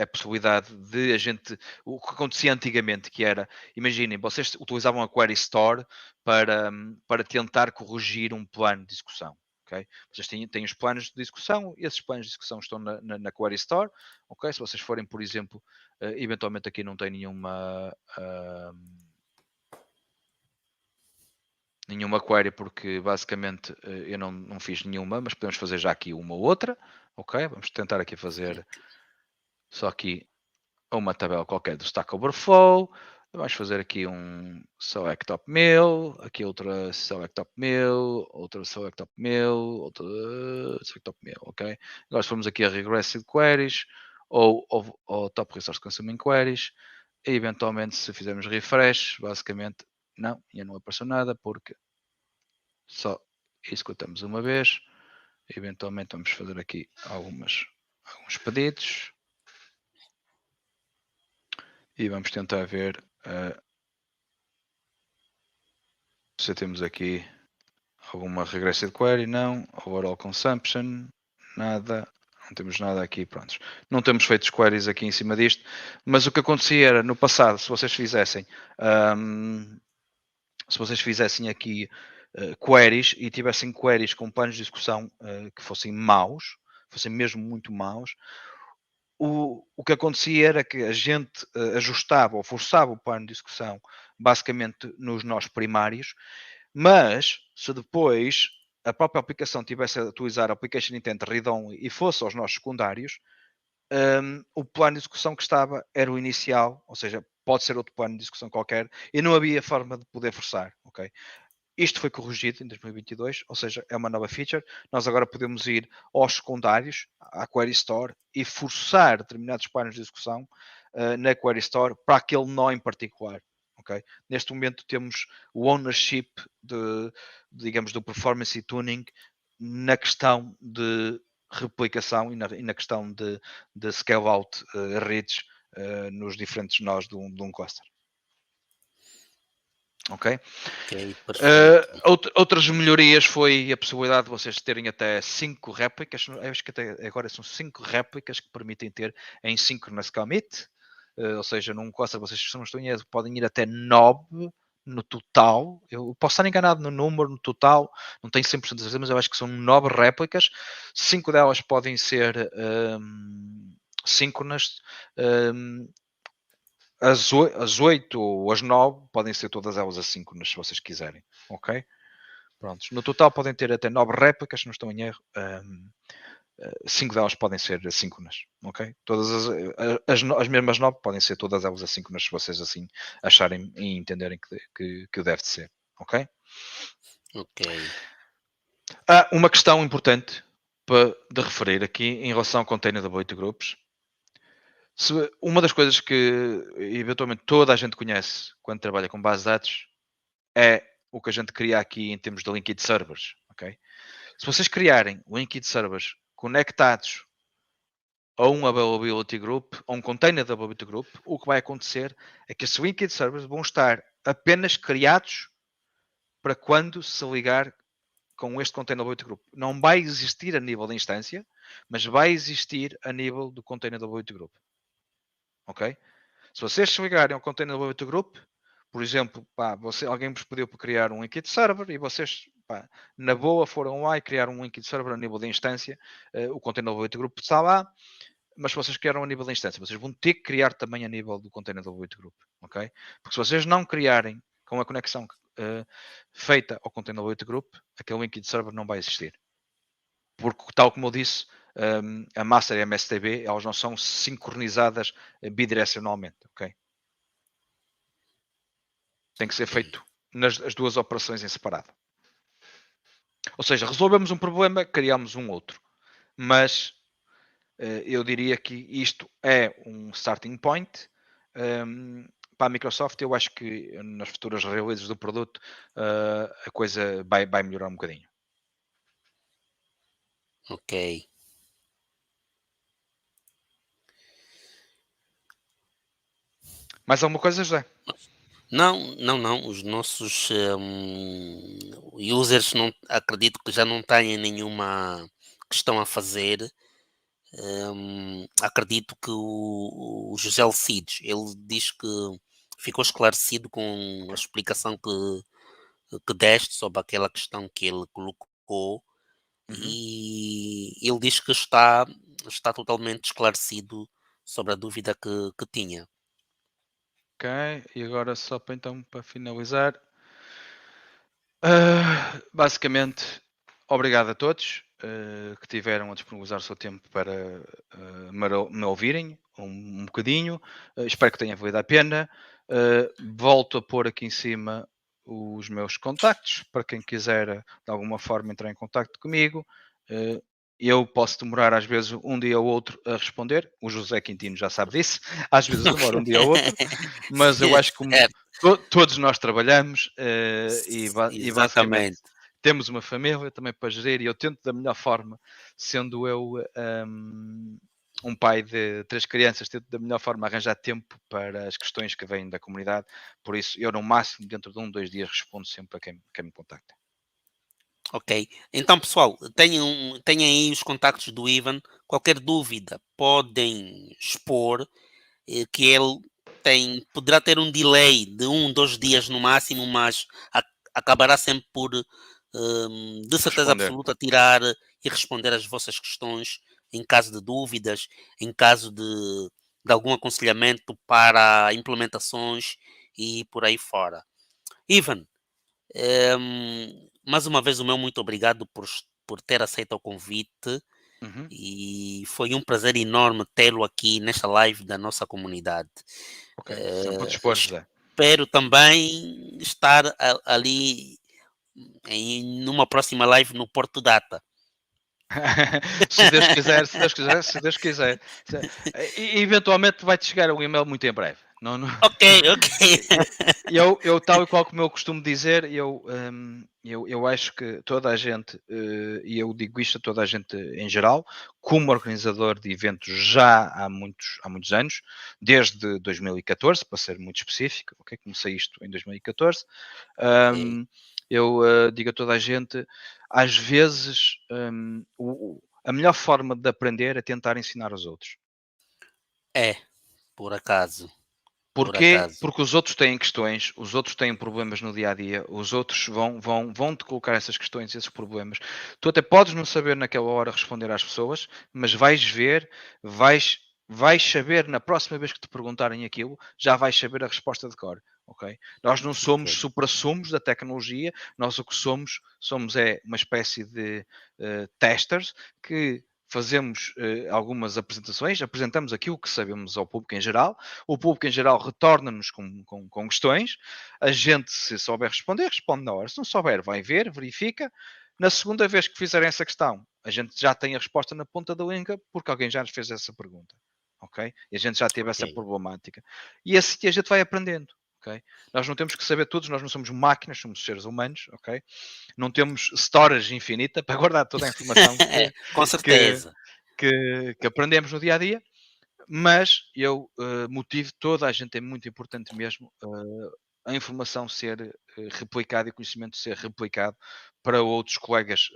possibilidade de a gente, o que acontecia antigamente, que era, imaginem, vocês utilizavam a Query Store para tentar corrigir um plano de execução. Okay? Vocês têm os planos de execução, e esses planos de execução estão na Query Store. Okay? Se vocês forem, por exemplo, eventualmente aqui não tem nenhuma query, porque basicamente eu não fiz nenhuma, mas podemos fazer já aqui uma ou outra. Ok? Vamos tentar aqui fazer só aqui uma tabela qualquer do Stack Overflow. Vamos fazer aqui um Select Top Mail, aqui outra Select Top Mail, outra Select Top Mail, outra Select Top Mail, ok? Agora se formos aqui a Regressive Queries ou Top Resource Consuming Queries, e eventualmente se fizermos refresh, basicamente, não, ainda não apareceu nada, porque só executamos uma vez. Eventualmente vamos fazer aqui alguns pedidos. E vamos tentar ver se temos aqui alguma regressive query. Não. Overall consumption, nada. Não temos nada aqui, prontos. Não temos feito queries aqui em cima disto, mas o que acontecia era, no passado, se vocês fizessem aqui queries e tivessem queries com planos de execução que fossem maus, fossem mesmo muito maus, o que acontecia era que a gente ajustava ou forçava o plano de execução basicamente nos nós primários, mas se depois a própria aplicação tivesse a utilizar a Application Intent Read Only e fosse aos nossos secundários, o plano de execução que estava era o inicial, ou seja, pode ser outro plano de execução qualquer, e não havia forma de poder forçar, ok? Isto foi corrigido em 2022, ou seja, é uma nova feature. Nós agora podemos ir aos secundários, à Query Store, e forçar determinados planos de execução na Query Store para aquele nó em particular. Okay? Neste momento temos o ownership digamos, do performance e tuning na questão de replicação e na questão de scale out reads nos diferentes nós de um cluster. Ok? Perfeito. Outras melhorias foi a possibilidade de vocês terem até 5 réplicas. Acho que até agora são 5 réplicas que permitem ter em synchronous commit. Ou seja, num cluster vocês não estão em erro, podem ir até 9 no total. Eu posso estar enganado no número, no total, não tenho 100% de certeza, mas eu acho que são 9 réplicas. 5 delas podem ser síncronas. As 8 ou as 9 podem ser todas elas assíncronas, se vocês quiserem. Ok? Prontos. No total podem ter até 9 réplicas, se não estou em erro. 5 delas podem ser assíncronas. Ok? Todas as mesmas 9 podem ser todas elas assíncronas, se vocês assim acharem e entenderem que o deve ser. Ok? Ok. Há uma questão importante de referir aqui em relação ao Containability Groups. Uma das coisas que eventualmente toda a gente conhece quando trabalha com bases de dados é o que a gente cria aqui em termos de linked servers. Okay? Se vocês criarem linked servers conectados a um availability group, a um container de availability group, o que vai acontecer é que esses linked servers vão estar apenas criados para quando se ligar com este container availability group. Não vai existir a nível da instância, mas vai existir a nível do container availability group. Ok? Se vocês se ligarem ao container availability group, por exemplo, alguém vos pediu para criar um linked server e vocês, na boa, foram lá e criaram um linked server a nível da instância. O container availability group está lá, mas se vocês criaram a nível da instância, vocês vão ter que criar também a nível do container availability group. Ok? Porque se vocês não criarem com a conexão feita ao container availability group, aquele linked server não vai existir. Porque, tal como eu disse, a master e a MSTB, elas não são sincronizadas bidirecionalmente, ok? Tem que ser feito as duas operações em separado. Ou seja, resolvemos um problema, criamos um outro. Mas eu diria que isto é um starting point. Para a Microsoft, eu acho que nas futuras releases do produto a coisa vai melhorar um bocadinho. Ok. Mais alguma coisa, José? Não. Os nossos users acredito que já não têm nenhuma questão a fazer. Acredito que o José Alcides, ele diz que ficou esclarecido com a explicação que deste sobre aquela questão que ele colocou. E ele diz que está totalmente esclarecido sobre a dúvida que tinha. Ok, e agora só para finalizar. Basicamente, obrigado a todos que tiveram a disponibilizar o seu tempo para me ouvirem um bocadinho. Espero que tenha valido a pena. Volto a pôr aqui em cima os meus contactos para quem quiser de alguma forma entrar em contacto comigo. Eu posso demorar às vezes um dia ou outro a responder. O José Quintino já sabe disso. Às vezes demora um dia ou outro. Mas eu acho que todos nós trabalhamos e basicamente temos uma família também para gerir e eu tento da melhor forma, sendo eu um pai de 3 crianças, tento da melhor forma arranjar tempo para as questões que vêm da comunidade. Por isso, eu no máximo, dentro de 1-2 dias, respondo sempre a quem me contacta. Ok. Então, pessoal, tenham aí os contactos do Ivan. Qualquer dúvida, podem expor que ele poderá ter um delay de 1-2 dias no máximo, mas acabará sempre por, de certeza absoluta, tirar e responder às vossas questões em caso de dúvidas, em caso de algum aconselhamento para implementações e por aí fora. Ivan, mais uma vez o meu muito obrigado por ter aceito o convite e foi um prazer enorme tê-lo aqui nesta live da nossa comunidade. Ok, sempre dispor, José. Espero também estar ali numa próxima live no Porto Data. Se Deus quiser, se Deus quiser, se Deus quiser. E eventualmente vai-te chegar um e-mail muito em breve. Não. Ok. Eu tal e qual como eu costumo dizer, eu acho que toda a gente, e eu digo isto a toda a gente em geral, como organizador de eventos já há muitos anos, desde 2014, para ser muito específico, ok? Comecei isto em 2014. Eu digo a toda a gente, às vezes, a melhor forma de aprender é tentar ensinar aos outros. Por acaso. Porquê? Porque os outros têm questões, os outros têm problemas no dia a dia, os outros vão te colocar essas questões, esses problemas. Tu até podes não saber naquela hora responder às pessoas, mas vais ver, vais saber na próxima vez que te perguntarem aquilo, já vais saber a resposta de cor. Okay? Nós não somos supra-sumos da tecnologia, nós o que somos é uma espécie de testers que fazemos algumas apresentações, apresentamos aquilo que sabemos ao público em geral, o público em geral retorna-nos com questões, a gente, se souber responder, responde na hora, se não souber, vai ver, verifica, na segunda vez que fizerem essa questão, a gente já tem a resposta na ponta da língua, porque alguém já nos fez essa pergunta, ok? E a gente já teve essa problemática. E assim a gente vai aprendendo. Okay? Nós não temos que saber todos, nós não somos máquinas, somos seres humanos, ok? Não temos storage infinita para guardar toda a informação Com certeza. que aprendemos no dia a dia, mas eu motivo toda a gente, é muito importante mesmo a informação ser replicada e o conhecimento ser replicado para outros colegas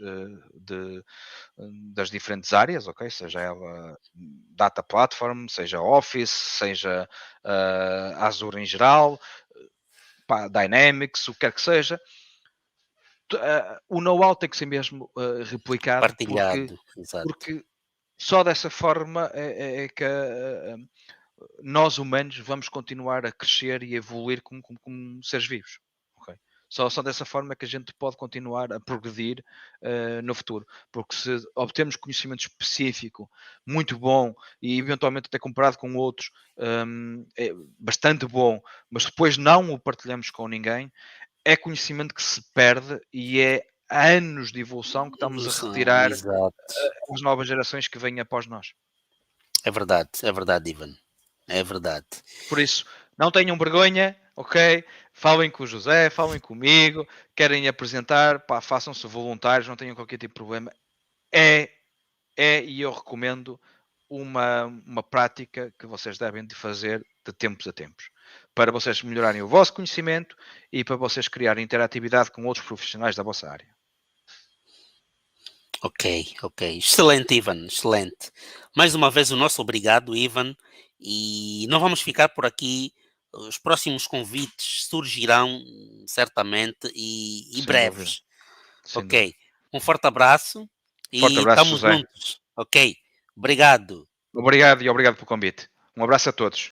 das diferentes áreas, ok? Seja ela Data Platform, seja Office, seja Azure em geral, Dynamics, o que quer que seja. O know-how tem que ser mesmo replicado, partilhado, porque só dessa forma é que nós humanos vamos continuar a crescer e a evoluir como seres vivos. Okay? Só dessa forma é que a gente pode continuar a progredir no futuro. Porque se obtemos conhecimento específico muito bom e eventualmente até comparado com outros é bastante bom, mas depois não o partilhamos com ninguém, é conhecimento que se perde e é anos de evolução que estamos a retirar às novas gerações que vêm após nós. É verdade, Ivan. É verdade. Por isso, não tenham vergonha, ok? Falem com o José, falem comigo, querem apresentar, façam-se voluntários, não tenham qualquer tipo de problema. E eu recomendo uma prática que vocês devem de fazer de tempos a tempos, para vocês melhorarem o vosso conhecimento e para vocês criarem interatividade com outros profissionais da vossa área. Ok. Excelente, Ivan, excelente. Mais uma vez o nosso obrigado, Ivan, e não vamos ficar por aqui. Os próximos convites surgirão certamente e breves. Ok. Um forte abraço e estamos juntos. Ok. Obrigado. Obrigado pelo convite. Um abraço a todos.